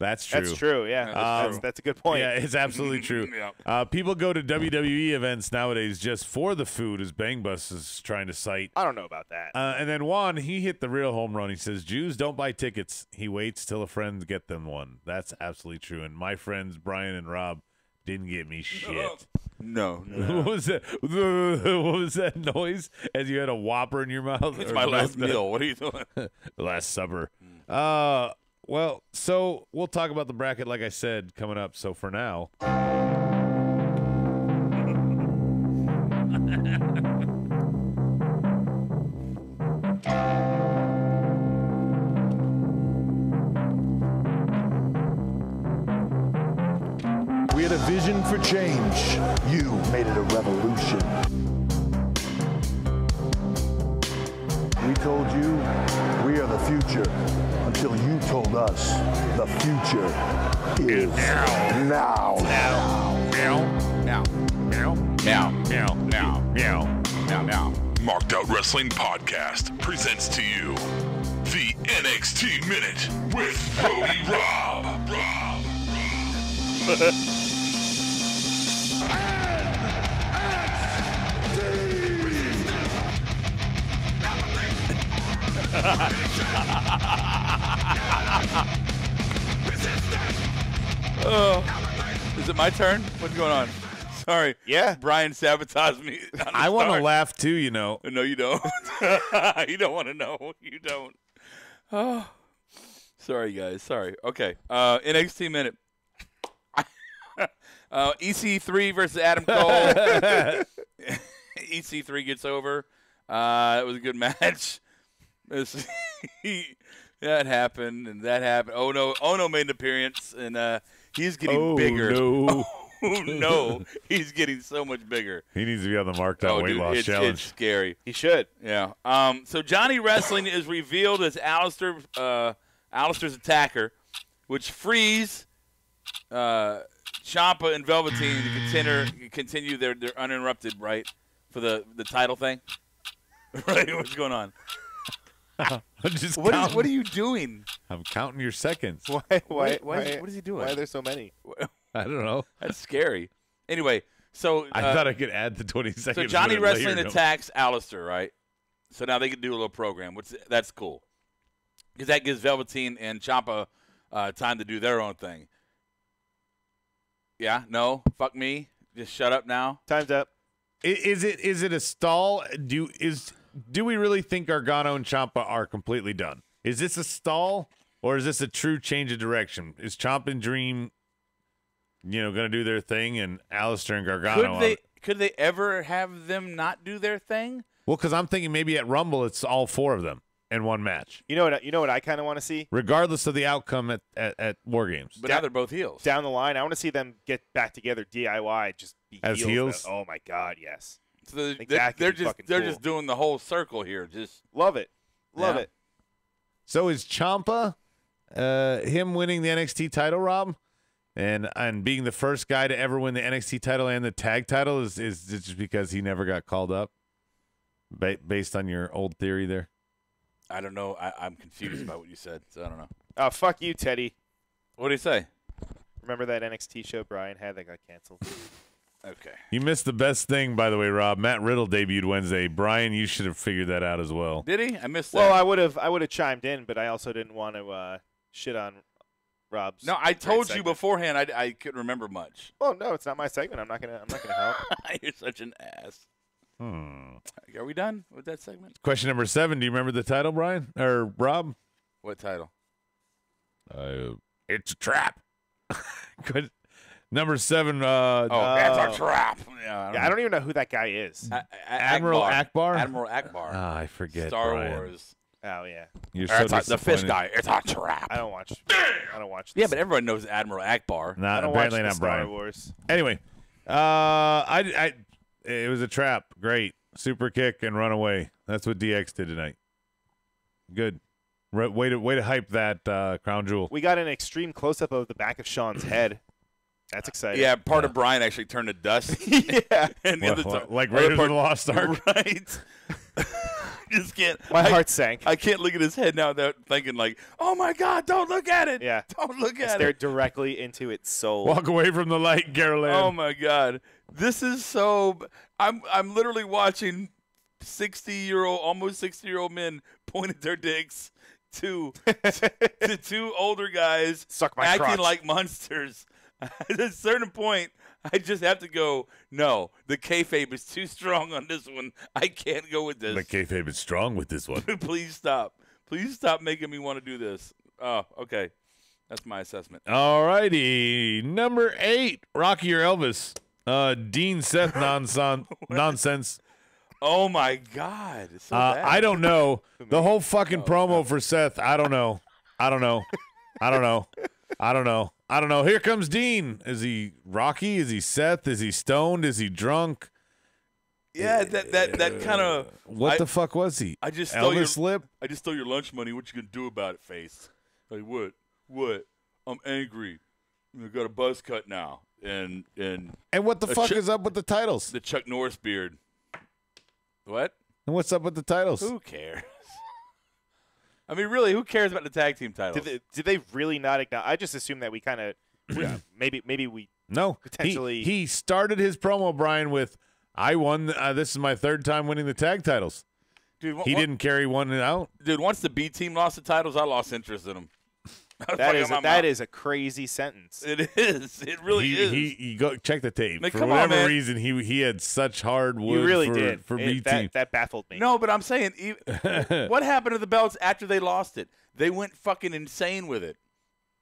That's true. that's true. Yeah, that's a good point. Yeah, it's absolutely true. Yeah. People go to WWE events nowadays just for the food, as Bang Bus is trying to cite. I don't know about that. And then Juan, he hit the real home run. He says, Jews don't buy tickets. He waits till a friend get them one. That's absolutely true. And my friends, Brian and Rob, didn't get me shit. No. What was that? What was that noise as you had a Whopper in your mouth? It's Or my last no, meal. What are you doing? The Last Supper. Well, so we'll talk about the bracket, like I said, coming up. So for now. We had a vision for change. You made it a revolution. We told you we are the future until you told us the future is now. Marked Out Wrestling Podcast presents to you the NXT Minute with Brody Rob. Is it my turn? What's going on? Sorry. Yeah. Brian sabotaged me. I want to laugh too, you know. No, you don't. You don't want to know. You don't. Oh. Sorry, guys. Sorry. Okay. NXT Minute. EC3 versus Adam Cole. EC3 gets over. It was a good match. That happened, and that happened. Oh no, made an appearance, and he's getting bigger. No. Oh no, he's getting so much bigger. He needs to be on the Marked Out Weight Loss Challenge. It's scary. He should. Yeah. So Johnny Wrestling is revealed as Alistair's attacker, which frees Ciampa and Velveteen to continue their uninterrupted, right, for the title thing. Right? What's going on? I'm just What counting. are you doing? I'm counting your seconds. Why? What is he doing? Why are there so many? I don't know. That's scary. Anyway, so I thought I could add the 20 seconds. so Johnny to it later. Wrestling attacks Alistair, right? So now they can do a little program. That's cool because that gives Velveteen and Ciampa time to do their own thing. Yeah? No? Fuck me. Just shut up now. Time's up. Is it a stall? Do we really think Gargano and Ciampa are completely done? Is this a stall or is this a true change of direction? Is Ciampa and Dream, going to do their thing, and Alistair and Gargano? Could they ever have them not do their thing? Well, because I'm thinking maybe at Rumble it's all four of them in one match, You know what I kind of want to see? regardless of the outcome at War Games. But now they're both heels. Down the line, I want to see them get back together DIY, just be As heels? Oh my God, yes. So they're think that could be fucking they're cool. just doing the whole circle here. Just Love it. Love Yeah. it. So is Ciampa, him winning the NXT title, Rob, and being the first guy to ever win the NXT title and the tag title is just because he never got called up, based on your old theory there? I don't know. I'm confused about what you said, so I don't know. Oh, fuck you, Teddy. What did he say? Remember that NXT show Brian had that got canceled? Okay. You missed the best thing, by the way, Rob. Matt Riddle debuted Wednesday. Brian, you should have figured that out as well. Did he? I missed that. Well, I would have chimed in, but I also didn't want to shit on Rob's. No, I told you segment. beforehand. I couldn't remember much. Well, no, it's not my segment. I'm not gonna help. You're such an ass. Are we done with that segment? Question number 7. Do you remember the title, Brian or Rob? What title? It's a trap. Good. Number 7. That's a trap. Yeah, I don't even know who that guy is. Admiral Akbar. Admiral Akbar. I forget. Star Brian. Wars. Oh yeah. You're so the fish disappointed. guy. It's a trap. I don't watch. Yeah, but everyone knows Admiral Akbar. Not I don't apparently watch the not Star Brian. Wars. Anyway, it was a trap. Great super kick and run away. That's what DX did tonight. Good. Way to hype that crown jewel. We got an extreme close up of the back of Sean's head. That's exciting. Yeah, part of Brian actually turned to dust. Yeah. And the other like other Raiders of the Lost Ark. Right. Just can't. My heart sank. I can't look at his head now without thinking like, oh my God, don't look at it. Yeah. Don't look at Stare it. directly into its soul. Walk away from the light, Caroline. Oh my God. This is so. I'm literally watching 60-year-old, almost 60-year-old men point at their dicks to two older guys Suck my acting crotch. like monsters. At a certain point, I just have to go, no, the kayfabe is too strong on this one. I can't go with this. The kayfabe is strong with this one. Please stop. Please stop making me want to do this. Oh, okay. That's my assessment. All righty. Number 8, Rocky or Elvis. Dean Seth nonsense. Oh, my God. It's so bad. I don't know. The whole fucking promo for Seth, I don't know. Here comes Dean. Is he Rocky? Is he Seth? Is he stoned? Is he drunk? Yeah, that kind of. What the fuck was he? I just stole Elvis lip? I just stole your lunch money. What you gonna do about it, face? Like what? What? I'm angry. I got a buzz cut now, and what the fuck is up with the titles? the Chuck Norris beard. What? And what's up with the titles? Who cares? I mean, really, who cares about the tag team titles? Did they really not acknowledge? I just assumed that we kind of maybe we No, potentially- He started his promo, Brian, with "I won. This is my 3rd time winning the tag titles." Dude, He didn't carry one out. Dude, once the B team lost the titles, I lost interest in them. that is a crazy sentence. It is. It really is. He go check the tape. Like, For come on, whatever man. reason, he had such hard wood. You really for, did. For B team. That baffled me. No, but I'm saying, what happened to the belts after they lost it? They went fucking insane with it.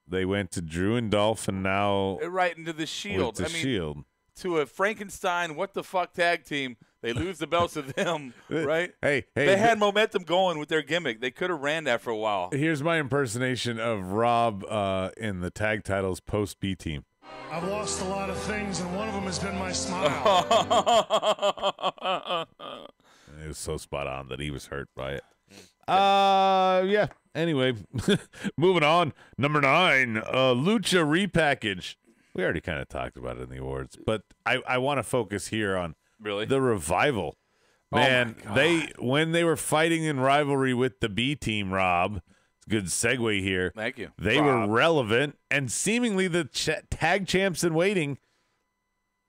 They went to Drew and Dolph, and now Right into the Shield. with the Shield. To a Frankenstein, what the fuck tag team. They lose the belts to them, right? Hey, They had momentum going with their gimmick. They could have ran that for a while. Here's my impersonation of Rob in the tag titles post B team. I've lost a lot of things, and one of them has been my smile. It was so spot on that he was hurt by it. Yeah. Anyway, moving on. Number 9, Lucha repackage. We already kind of talked about it in the awards, but I want to focus here on the Revival. Man, when they were fighting in rivalry with the B team, Rob, it's a good segue here. Thank you. They were relevant and seemingly the tag champs in waiting,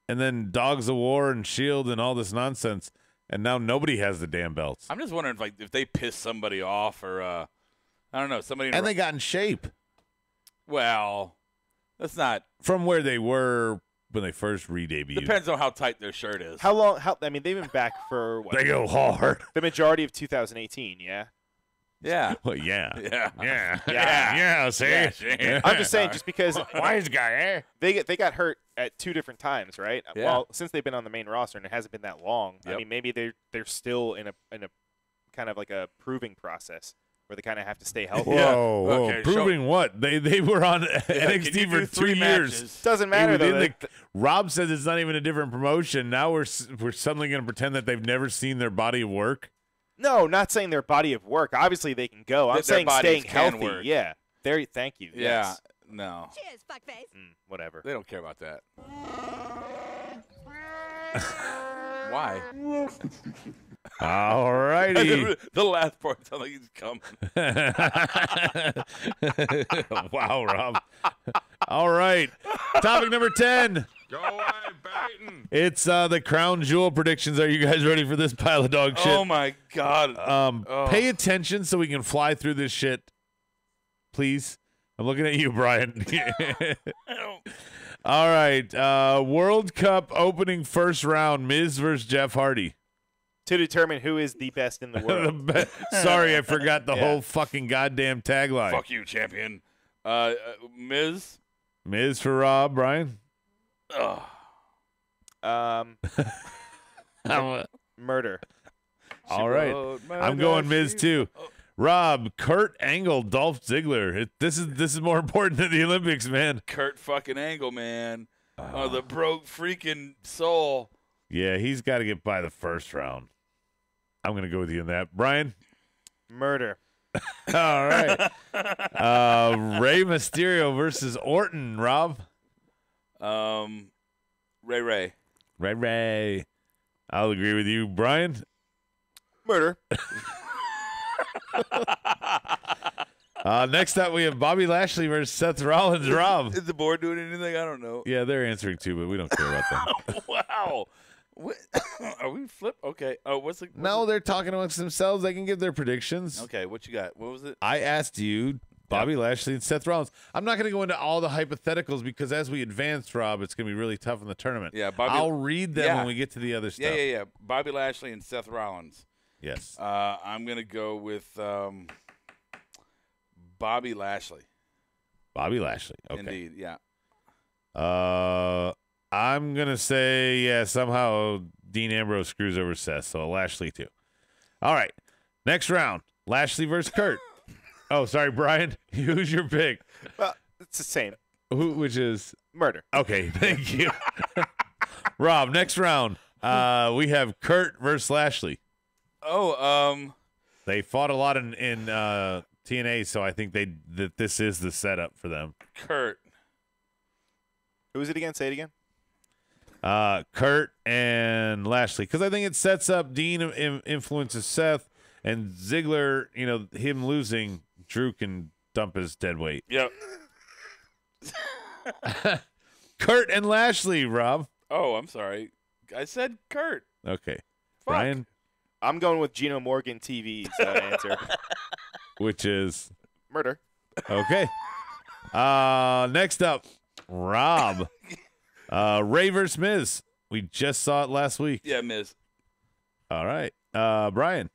and then Dogs of War and Shield and all this nonsense, and now nobody has the damn belts. I'm just wondering if they pissed somebody off or I don't know, somebody. And they got in shape. Well, that's not from where they were when they first re-debuted. Depends on how tight their shirt is. How long? I mean, they've been back for what? They go hard. The majority of 2018, yeah. Yeah. Well, yeah. See, Yeah. I'm just saying, just because wise guy, they got hurt at 2 different times, right? Yeah. Well, since they've been on the main roster and it hasn't been that long, Yep. I mean, maybe they're still in a kind of like a proving process where they kind of have to stay healthy. Whoa, Okay, proving what? They were on NXT for 2 years. matches? Doesn't matter though. Rob says it's not even a different promotion. Now we're suddenly going to pretend that they've never seen their body of work. No, not saying their body of work. Obviously, they can go. I'm saying staying healthy. Work. Yeah. Thank you. Yeah. Yes. No. Cheers, fuckface. Whatever. They don't care about that. Why? All righty. The last part sounds like he's coming. Wow, Rob. All right. Topic number 10. Go away, Baton. It's the crown jewel predictions. Are you guys ready for this pile of dog shit? Oh, my God. Pay attention so we can fly through this shit. Please. I'm looking at you, Brian. All right. World Cup opening first round, Miz versus Jeff Hardy. To determine who is the best in the world. Sorry, I forgot the whole fucking goddamn tagline. Fuck you, champion. Miz? Miz for Rob, Brian? Murder. All right. I'm going Miz too. Rob, Kurt Angle, Dolph Ziggler. This is more important than the Olympics, man. Kurt fucking Angle, man. The broke freaking soul. Yeah, he's got to get by the first round. I'm going to go with you on that. Brian? Murder. All right. Rey Mysterio versus Orton, Rob? Ray. Ray. I'll agree with you. Brian? Murder. Next up, we have Bobby Lashley versus Seth Rollins. Rob? Is the board doing anything? I don't know. Yeah, they're answering too, but we don't care about them. Wow. Are we flip? Okay. Oh, what's the? No, they're talking amongst themselves. They can give their predictions. Okay, what you got? What was it? I asked you, Bobby Lashley and Seth Rollins. I'm not going to go into all the hypotheticals because as we advance, Rob, it's going to be really tough in the tournament. Yeah, I'll read them when we get to the other stuff. Yeah. Bobby Lashley and Seth Rollins. Yes. I'm going to go with Bobby Lashley. Bobby Lashley. Okay. Indeed, yeah. I'm going to say, somehow Dean Ambrose screws over Seth, so Lashley too. All right. Next round, Lashley versus Kurt. Oh, sorry, Brian. Who's your pick? Well, it's the same. Which is? Murder. Okay, thank you. Rob, next round, we have Kurt versus Lashley. Oh, they fought a lot in TNA, so I think that this is the setup for them. Kurt. Who is it again? Say it again. Kurt and Lashley, because I think it sets up Dean influences Seth, and Ziggler, him losing, Drew can dump his dead weight. Yep. Kurt and Lashley, Rob. Oh, I'm sorry. I said Kurt. Okay. Fuck. Brian? I'm going with Gino Morgan TV's answer. Which is? Murder. Okay. Next up, Rob. Ray versus Miz. We just saw it last week. Yeah, Miz. All right. Brian.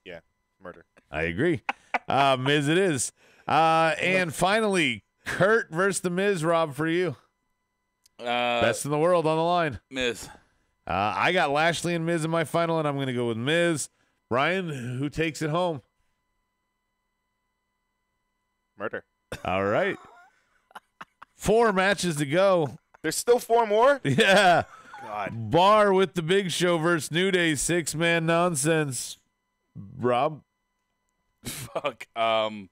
Yeah, murder. I agree. Miz it is. And finally, Kurt versus the Miz, Rob, for you. Best in the world on the line. Miz. I got Lashley and Miz in my final, and I'm going to go with Miz. Brian, who takes it home? Murder. All right. 4 matches to go. There's still 4 more? Yeah. God. Bar with the Big Show versus New Day, 6-man nonsense. Rob? Fuck. I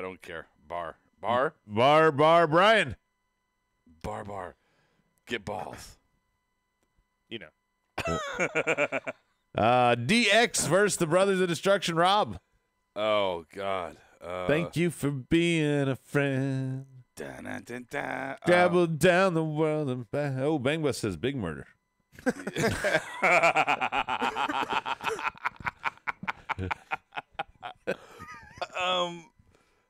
don't care. Bar. Brian? Bar. Get balls. You know. DX versus the Brothers of Destruction, Rob. Oh, God. Thank you for being a friend. Da-na-da-da. Dabble down the world and back. Oh, Bang Bus says big murder.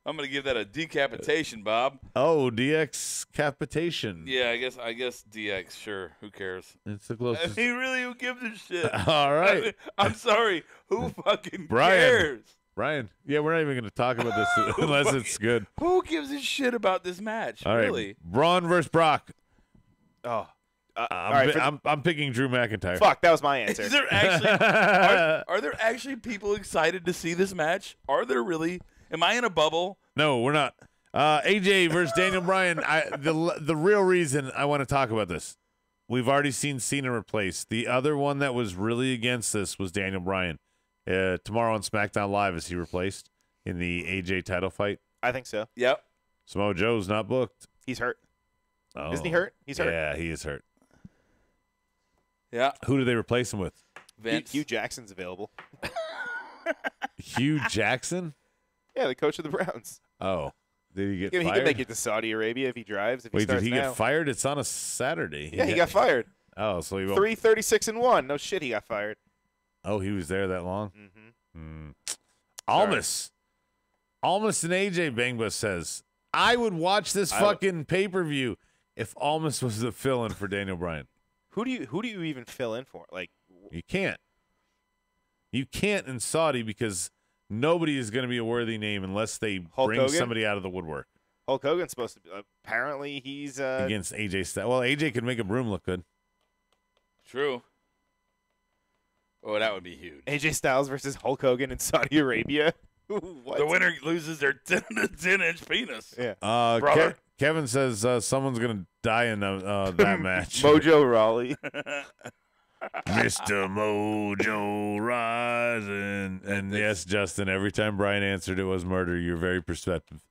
I'm gonna give that a decapitation, Bob. Oh, DX capitation. Yeah, I guess DX. Sure, who cares? It's the closest. I mean, really, who gives a shit? All right. I'm sorry. Who fucking Brian. cares? Brian. Yeah, we're not even going to talk about this unless it's good. Who gives a shit about this match? All right. Really? Braun versus Brock. Oh. I'm picking Drew McIntyre. Fuck, that was my answer. Is there actually are there actually people excited to see this match? Are there really? Am I in a bubble? No, we're not. AJ versus Daniel Bryan. The real reason I want to talk about this, we've already seen Cena replaced. The other one that was really against this was Daniel Bryan. Tomorrow on SmackDown Live, is he replaced in the AJ title fight? I think so. Yep. Samoa Joe's not booked. He's hurt. Oh. Isn't he hurt? He's hurt. Yeah, he is hurt. Yeah. Who do they replace him with? Vince. Hugh Jackson's available. Hugh Jackson? Yeah, the coach of the Browns. Oh. Did he get He fired? can make it to Saudi Arabia if he drives. If he Wait, starts did he now. get fired? It's on a Saturday. Yeah, he got fired. Oh, so he won't. 3-36-1. No shit, he got fired. Oh, he was there that long? Mm-hmm. Almas. Almas and AJ Bangba says, I would watch this fucking pay-per-view if Almas was the fill-in for Daniel Bryan. Who do you even fill in for? Like, You can't. You can't in Saudi because nobody is going to be a worthy name unless they bring Hogan? somebody out of the woodwork. Hulk Hogan's supposed to be. Apparently, he's Against AJ Styles. Well, AJ could make a broom look good. True. Oh, that would be huge. AJ Styles versus Hulk Hogan in Saudi Arabia. What? The winner loses their 10-inch penis. Yeah. Brother. Kevin says someone's going to die in that match. Mojo Rawley. Mr. Mojo Rising. And yes, Justin, every time Brian answered it was murder. You're very perceptive.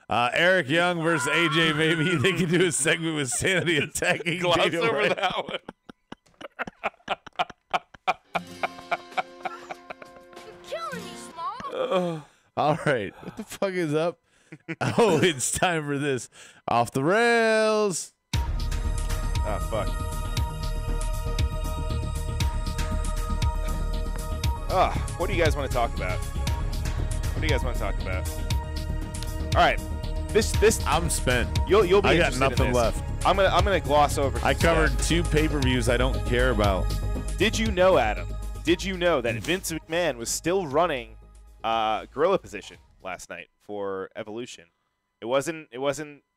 Eric Young versus AJ, maybe they could do a segment with Sanity attacking Gloss Daniel over Bryan. that one. All right. What the fuck is up? Oh, it's time for this. Off the rails. Oh, fuck. What do you guys want to talk about? All right. This I'm spent. You'll be I got interested in nothing this. left. I'm gonna gloss over. I some covered stuff. 2 pay-per-views I don't care about. Did you know, Adam? Did you know that Vince McMahon was still running gorilla position last night for Evolution? It wasn't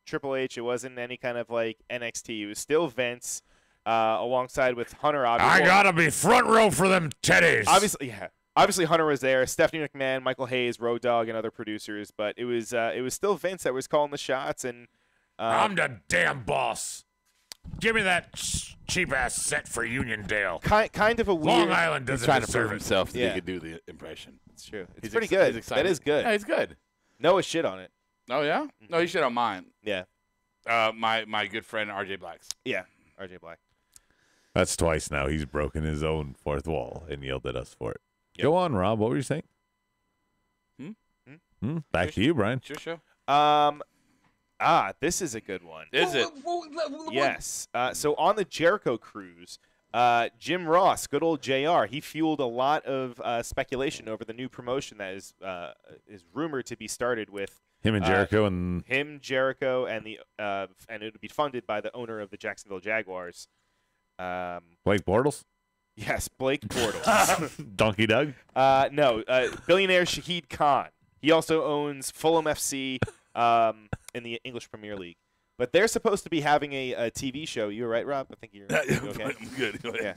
Triple H. It wasn't any kind of like NXT. It was still Vince alongside with Hunter. Obviously, I gotta be front row for them teddies. Obviously Hunter was there. Stephanie McMahon, Michael Hayes, Road Dogg, and other producers. But it was still Vince that was calling the shots. And I'm the damn boss. Give me that cheap ass set for Uniondale. Kind of a weird. Long Island He's doesn't trying to deserve prove it. himself that Yeah. he could do the impression. It's true. It's He's pretty ex- good. he's excited. That is good. Yeah, he's good. Noah shit on it. Oh, yeah? No, he shit on mine. Yeah. My good friend RJ Black's. Yeah. RJ Black. That's twice now. He's broken his own fourth wall and yelled at us for it. Go on, Rob. What were you saying? Back to you, Brian. It's your show. This is a good one. Is it? Yes. So on the Jericho cruise, Jim Ross, good old JR, he fueled a lot of speculation over the new promotion that is rumored to be started with Him and Jericho and Jericho, and and it would be funded by the owner of the Jacksonville Jaguars. Blake Bortles? Yes, Blake Bortles. Donkey Doug? No, billionaire Shahid Khan. He also owns Fulham FC in the English Premier League. But they're supposed to be having a TV show. You were right, Rob? I think you're okay. I'm good. Go ahead.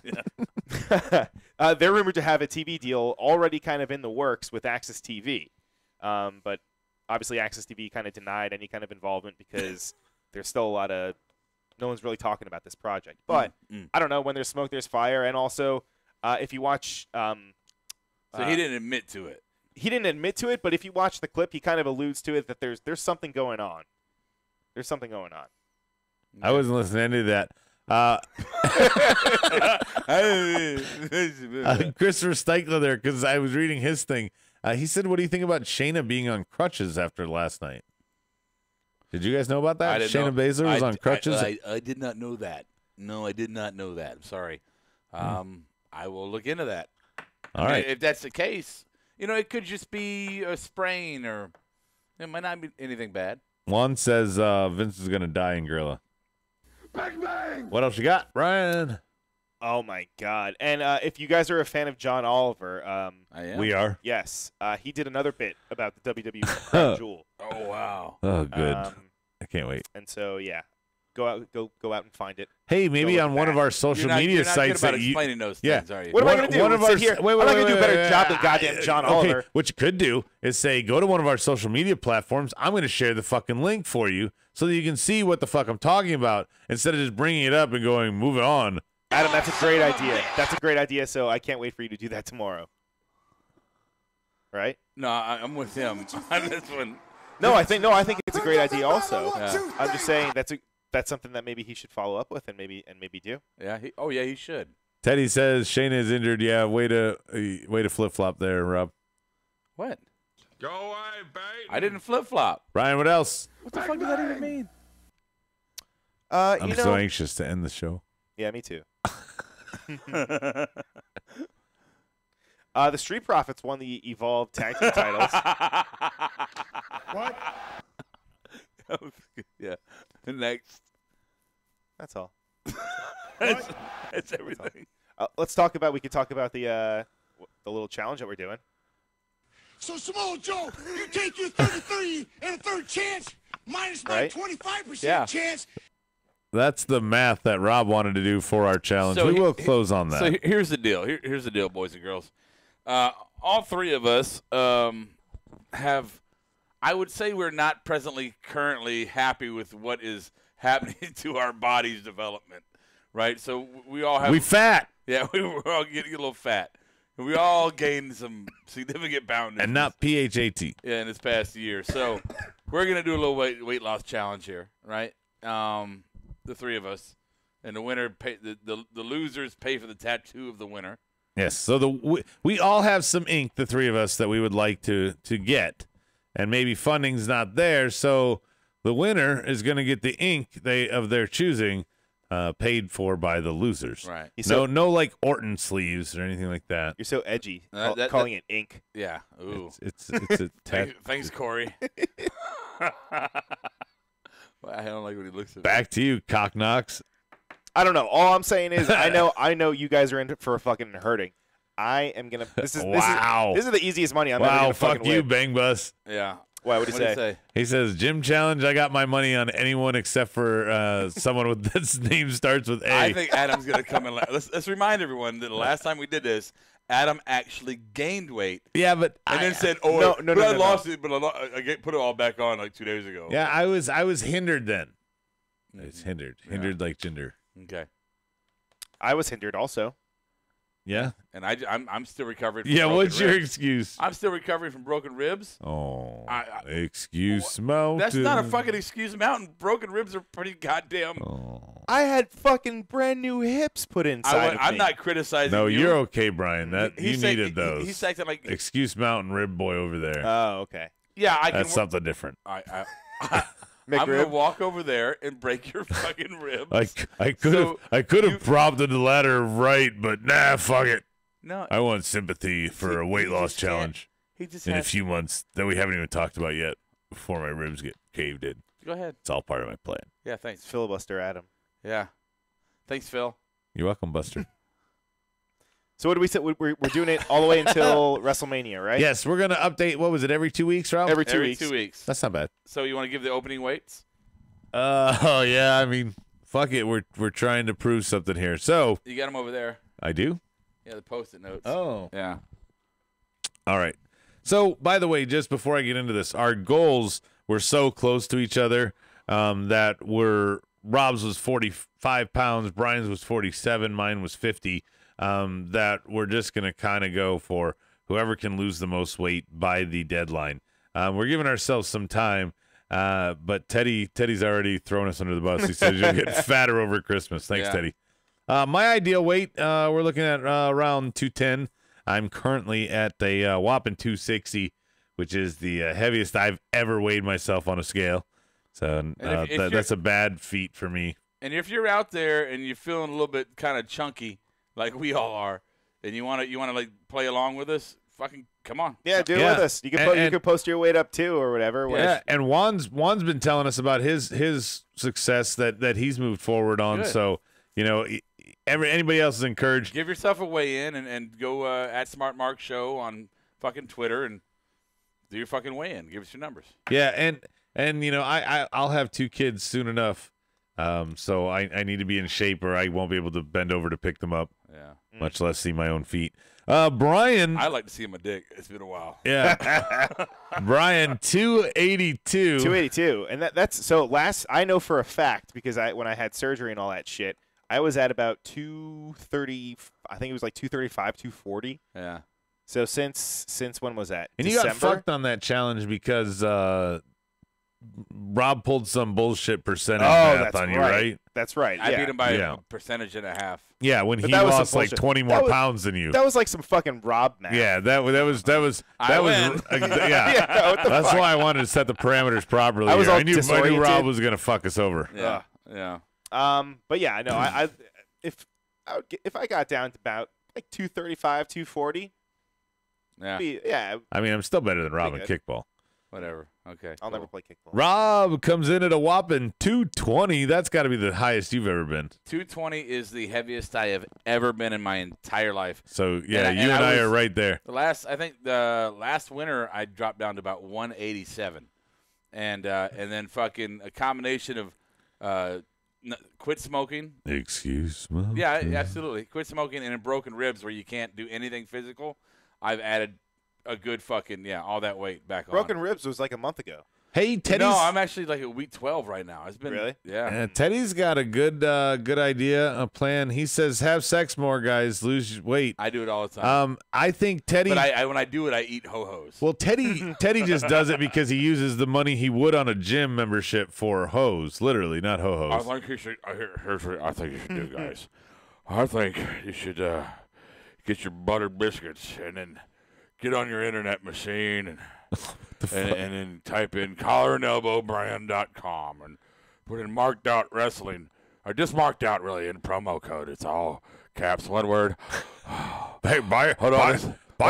Yeah. They're rumored to have a TV deal already kind of in the works with Access TV. But obviously Access TV kind of denied any kind of involvement because there's still a lot of – no one's really talking about this project. But I don't know. When there's smoke, there's fire. And also, if you watch So he didn't admit to it. He didn't admit to it, but if you watch the clip, he kind of alludes to it that there's something going on. There's something going on. I wasn't listening to any of that. Christopher Steichler there, because I was reading his thing. He said, what do you think about Shayna being on crutches after last night? Did you guys know about that? I didn't Shayna know. Baszler was on crutches? I did not know that. No, I did not know that. I'm sorry. I will look into that. All right. If that's the case, it could just be a sprain, or it might not be anything bad. Juan says Vince is going to die in Gorilla. Bang, bang! What else you got, Brian? Oh, my God. And if you guys are a fan of John Oliver, I am. We are. yes, he did another bit about the WWE Crown Jewel. Oh, wow. Oh, good. I can't wait. And so, yeah. go out and find it. Hey, maybe on one of our social media you're not sites good about that you explaining those yeah. things, are you? What am I going to do? One of our Sit here. wait, I'm not going to do a better wait, job than goddamn John okay, Oliver. what you could do is say, go to one of our social media platforms. I'm going to share the fucking link for you so that you can see what the fuck I'm talking about instead of just bringing it up and going, move it on. Adam, that's a great idea. That's a great idea. So I can't wait for you to do that tomorrow. Right? No, I'm with him on this one. No, I think it's a great idea. Also, Yeah. I'm just saying that's something that maybe he should follow up with and maybe do. Yeah. He should. Teddy says Shayna is injured. Yeah, way to flip flop there, Rob. What? Go away, Baton. I didn't flip flop. Ryan, what else? What the fuck does that even mean? I'm so anxious to end the show. Yeah, me too. The Street Profits won the Evolve Tag Team titles. What? Yeah. Next. That's all. That's everything. We could talk about the little challenge that we're doing. So, Samoa Joe, you take your 33 and a third chance minus my Right? 25% chance. That's the math that Rob wanted to do for our challenge. So we will close on that. So here's the deal. Here's the deal, boys and girls. All three of us have, I would say we're not currently happy with what is happening to our body's development, right? So we all have. We fat. Yeah, we're all getting a little fat. We all gained some significant poundage. And not PHAT. Yeah, in this past year. So we're going to do a little weight loss challenge here, right? The three of us. And the winner, the losers pay for the tattoo of the winner. Yes. So we all have some ink, the three of us, that we would like to get. And maybe funding's not there, so the winner is going to get the ink of their choosing paid for by the losers. Right. No like Orton sleeves or anything like that. You're so edgy, calling it ink. Yeah. Ooh. It's a Thanks, Corey. I don't like when he looks at me. Back to you, Cockknocks. I don't know. All I'm saying is I know you guys are in for fucking hurting. I am gonna. This is the easiest money I'm ever gonna fucking fuck you, win. Bang Bus. Yeah. Why? What did he say? He says, Gym Challenge, I got my money on anyone except for someone with this name starts with A. I think Adam's going to come in. Let's remind everyone that the last time we did this, Adam actually gained weight. Yeah, but and then said, no, I lost it, but I put it all back on like 2 days ago. Yeah, I was hindered then. I was hindered like Jinder. Okay. I was hindered also. Yeah. And I'm still recovering from Yeah, broken what's your ribs. excuse? I'm still recovering from broken ribs. Oh, excuse mountain. That's not a fucking excuse mountain. Broken ribs are pretty goddamn. I had fucking brand new hips put inside of me. I'm not criticizing No, you. you're okay, Brian. You needed those. He's acting like excuse mountain rib boy over there. Oh, okay. Yeah, That's something different. I'm gonna walk over there and break your fucking ribs. I could have prompted the ladder right, but nah, fuck it. No, I want sympathy for a weight loss challenge in a few months that we haven't even talked about yet before my ribs get caved in. Go ahead. It's all part of my plan. Yeah, thanks. Filibuster Adam. Yeah. Thanks, Phil. You're welcome, Buster. So what do we say? We're doing it all the way until WrestleMania, right? Yes, we're going to update, what was it, every 2 weeks, Rob? Every 2 weeks. 2 weeks. That's not bad. So you want to give the opening weights? Oh, yeah, I mean, fuck it. We're trying to prove something here. So You got them over there. I do? Yeah, the Post-it notes. Oh. Yeah. All right. So, by the way, just before I get into this, our goals were so close to each other that Rob's was 45 pounds, Brian's was 47, mine was 50, that we're just going to kind of go for whoever can lose the most weight by the deadline. We're giving ourselves some time, but Teddy's already thrown us under the bus. He says you'll get fatter over Christmas. Thanks, Yeah. Teddy. My ideal weight, we're looking at around 210. I'm currently at a whopping 260, which is the heaviest I've ever weighed myself on a scale. So that's a bad feat for me. And if you're out there and you're feeling a little bit kind of chunky, like we all are, and you want to like play along with us, fucking come on. Yeah, do it with us. You can post your weight up too or whatever. Yeah, and Juan's been telling us about his success that he's moved forward on. Good. So, anybody else is encouraged. Give yourself a weigh in and go at Smart Mark Show on fucking Twitter and do your fucking weigh in. Give us your numbers. Yeah, and I'll have 2 kids soon enough So I need to be in shape or I won't be able to bend over to pick them up. Yeah. Much less see my own feet. Brian. I like to see my dick. It's been a while. Yeah. Brian, 282. 282. And that's so last I know for a fact because when I had surgery and all that shit, I was at about 230. I think it was like 235, 240. Yeah. So since when was that? And December? you got fucked on that challenge because Rob pulled some bullshit percentage math on you, right? That's right. I yeah. beat him by a percentage and a half. Yeah, when But he that was lost some like bullshit. 20 more pounds than you. That was like some fucking Rob math. Yeah, that was I win. yeah. Yeah, what the That's fuck? why I wanted to set the parameters properly. I was all I knew disoriented. Rob was gonna fuck us over. Yeah. Yeah. But yeah, no. If I got down to about like 235, 240. Yeah. Yeah. I mean, I'm still better than Rob in Pretty kickball. Whatever. Okay. I'll never play kickball. Rob comes in at a whopping 220. That's got to be the highest you've ever been. 220 is the heaviest I have ever been in my entire life. So yeah, you and I are right there. I think the last winter I dropped down to about 187, and then fucking a combination of quit smoking. Excuse me. Yeah, absolutely. Quit smoking and then broken ribs where you can't do anything physical. I've added a good fucking all that weight back on. Broken ribs was like a month ago. Hey, Teddy's. No, I'm actually like at week 12 right now. It's been really. Yeah. Teddy's got a good idea, a plan. He says, "Have sex more, guys. Lose weight." I do it all the time. I think Teddy. But I when I do it, I eat ho-hos. Well, Teddy just does it because he uses the money he would on a gym membership for hose, literally, not ho-hos. I think you should. Here's what I think you should do, guys. I think you should get your buttered biscuits and then get on your internet machine and then type in collarandelbowbrand.com and put in marked out wrestling or just marked out really in promo code. It's all caps, one word. Hey, buy Hold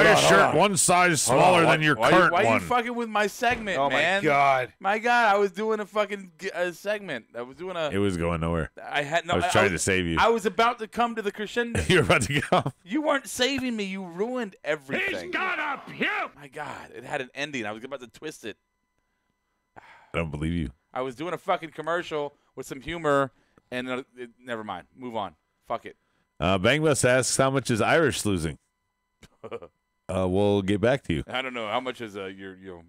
a on, shirt hold on. one size smaller than your current why one. Why you fucking with my segment, Oh man? my god! My god, I was doing a fucking segment. I was doing a. It was going nowhere. I was trying to save you. I was about to come to the crescendo. You're about to go. You weren't saving me. You ruined everything. He's gonna puke! My god, it had an ending. I was about to twist it. I don't believe you. I was doing a fucking commercial with some humor, and never mind. Move on. Fuck it. Bang Bus asks, how much is Irish losing? We'll get back to you. I don't know how much is your your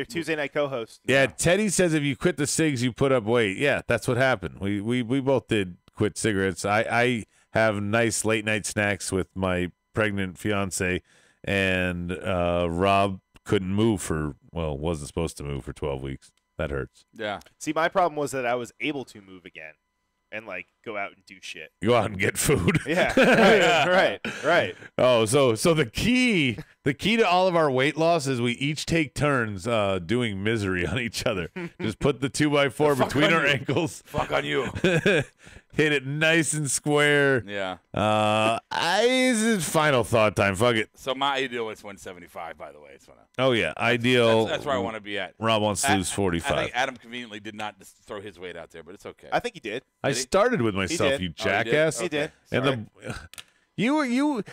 Tuesday night co-host. Yeah, Teddy says if you quit the cigs, you put up weight. Yeah, that's what happened. We both did quit cigarettes. I have nice late night snacks with my pregnant fiance, and Rob couldn't move wasn't supposed to move for 12 weeks. That hurts. Yeah. See, my problem was that I was able to move again and like go out and do shit. Go out and get food. Yeah, right. Oh, so the key to all of our weight loss is we each take turns doing misery on each other. Just put the 2x4 between our ankles. Fuck on you. Hit it nice and square. Yeah. This is final thought time. Fuck it. So my ideal is 175, by the way. It's Oh yeah, ideal. That's where I want to be at. Rob wants to lose 45. I think Adam conveniently did not just throw his weight out there, but it's okay. I think he did. I started with myself, you jackass. He did. And you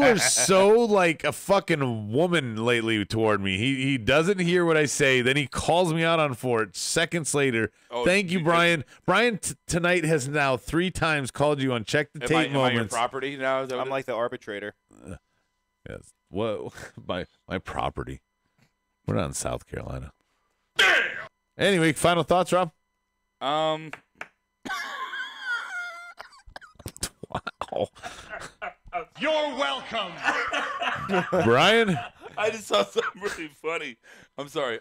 are so like a fucking woman lately toward me. He doesn't hear what I say, then he calls me out on for it seconds later. Thank you, Brian. Brian tonight has now 3 times called you on check the tape moments. Am I your property now? I'm like the arbitrator. Yes. What? My property. We're not in South Carolina. Anyway, final thoughts, Rob? Wow. You're welcome. Brian? I just saw something really funny. I'm sorry.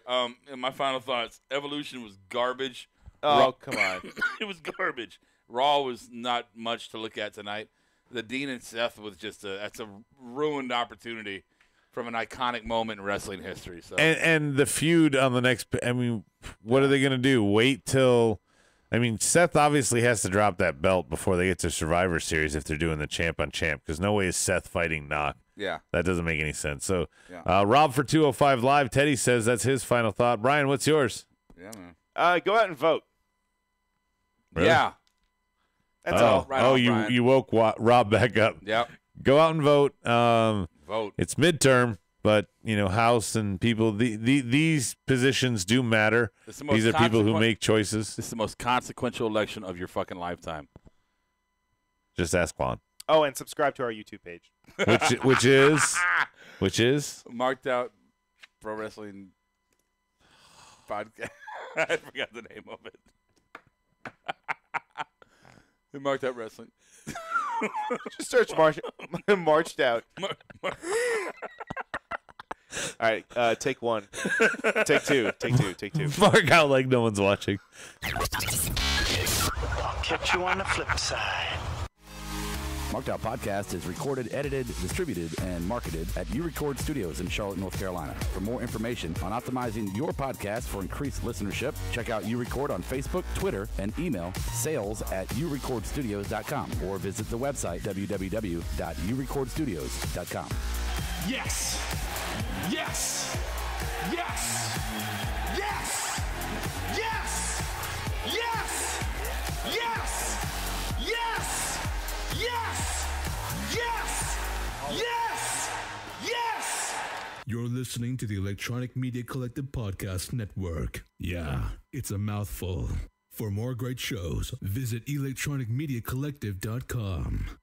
My final thoughts. Evolution was garbage. Oh, come on. It was garbage. Raw was not much to look at tonight. The Dean and Seth was that's a ruined opportunity from an iconic moment in wrestling history. So And the feud on the next, I mean, what are they going to do? Wait till, I mean, Seth obviously has to drop that belt before they get to Survivor Series if they're doing the champ on champ, because no way is Seth fighting Knock. Yeah. That doesn't make any sense. So, Yeah. Rob for 205 Live, Teddy says that's his final thought. Brian, what's yours? Yeah, man. Go out and vote. Really? Yeah. That's all. Right on, you Brian. woke Rob back up. Yep. Go out and vote. Vote. It's midterm. But, House and people, these positions do matter. These are people who make choices. This is the most consequential election of your fucking lifetime. Just ask Juan. Oh, and subscribe to our YouTube page. Which is Marked Out Pro Wrestling Podcast. I forgot the name of it. Marked Out Wrestling. Just search Marched Out. All right, take one. Take two. Mark out like no one's watching. I'll catch you on the flip side. Marked Out Podcast is recorded, edited, distributed, and marketed at U-Record Studios in Charlotte, North Carolina. For more information on optimizing your podcast for increased listenership, check out U-Record on Facebook, Twitter, and email sales@urecordstudios.com or visit the website www.urecordstudios.com. Yes! Yes! Yes! Yes! Yes! Yes! Yes! Yes! Yes! Yes! Yes! Yes! You're listening to the Electronic Media Collective Podcast Network. Yeah, it's a mouthful. For more great shows, visit electronicmediacollective.com.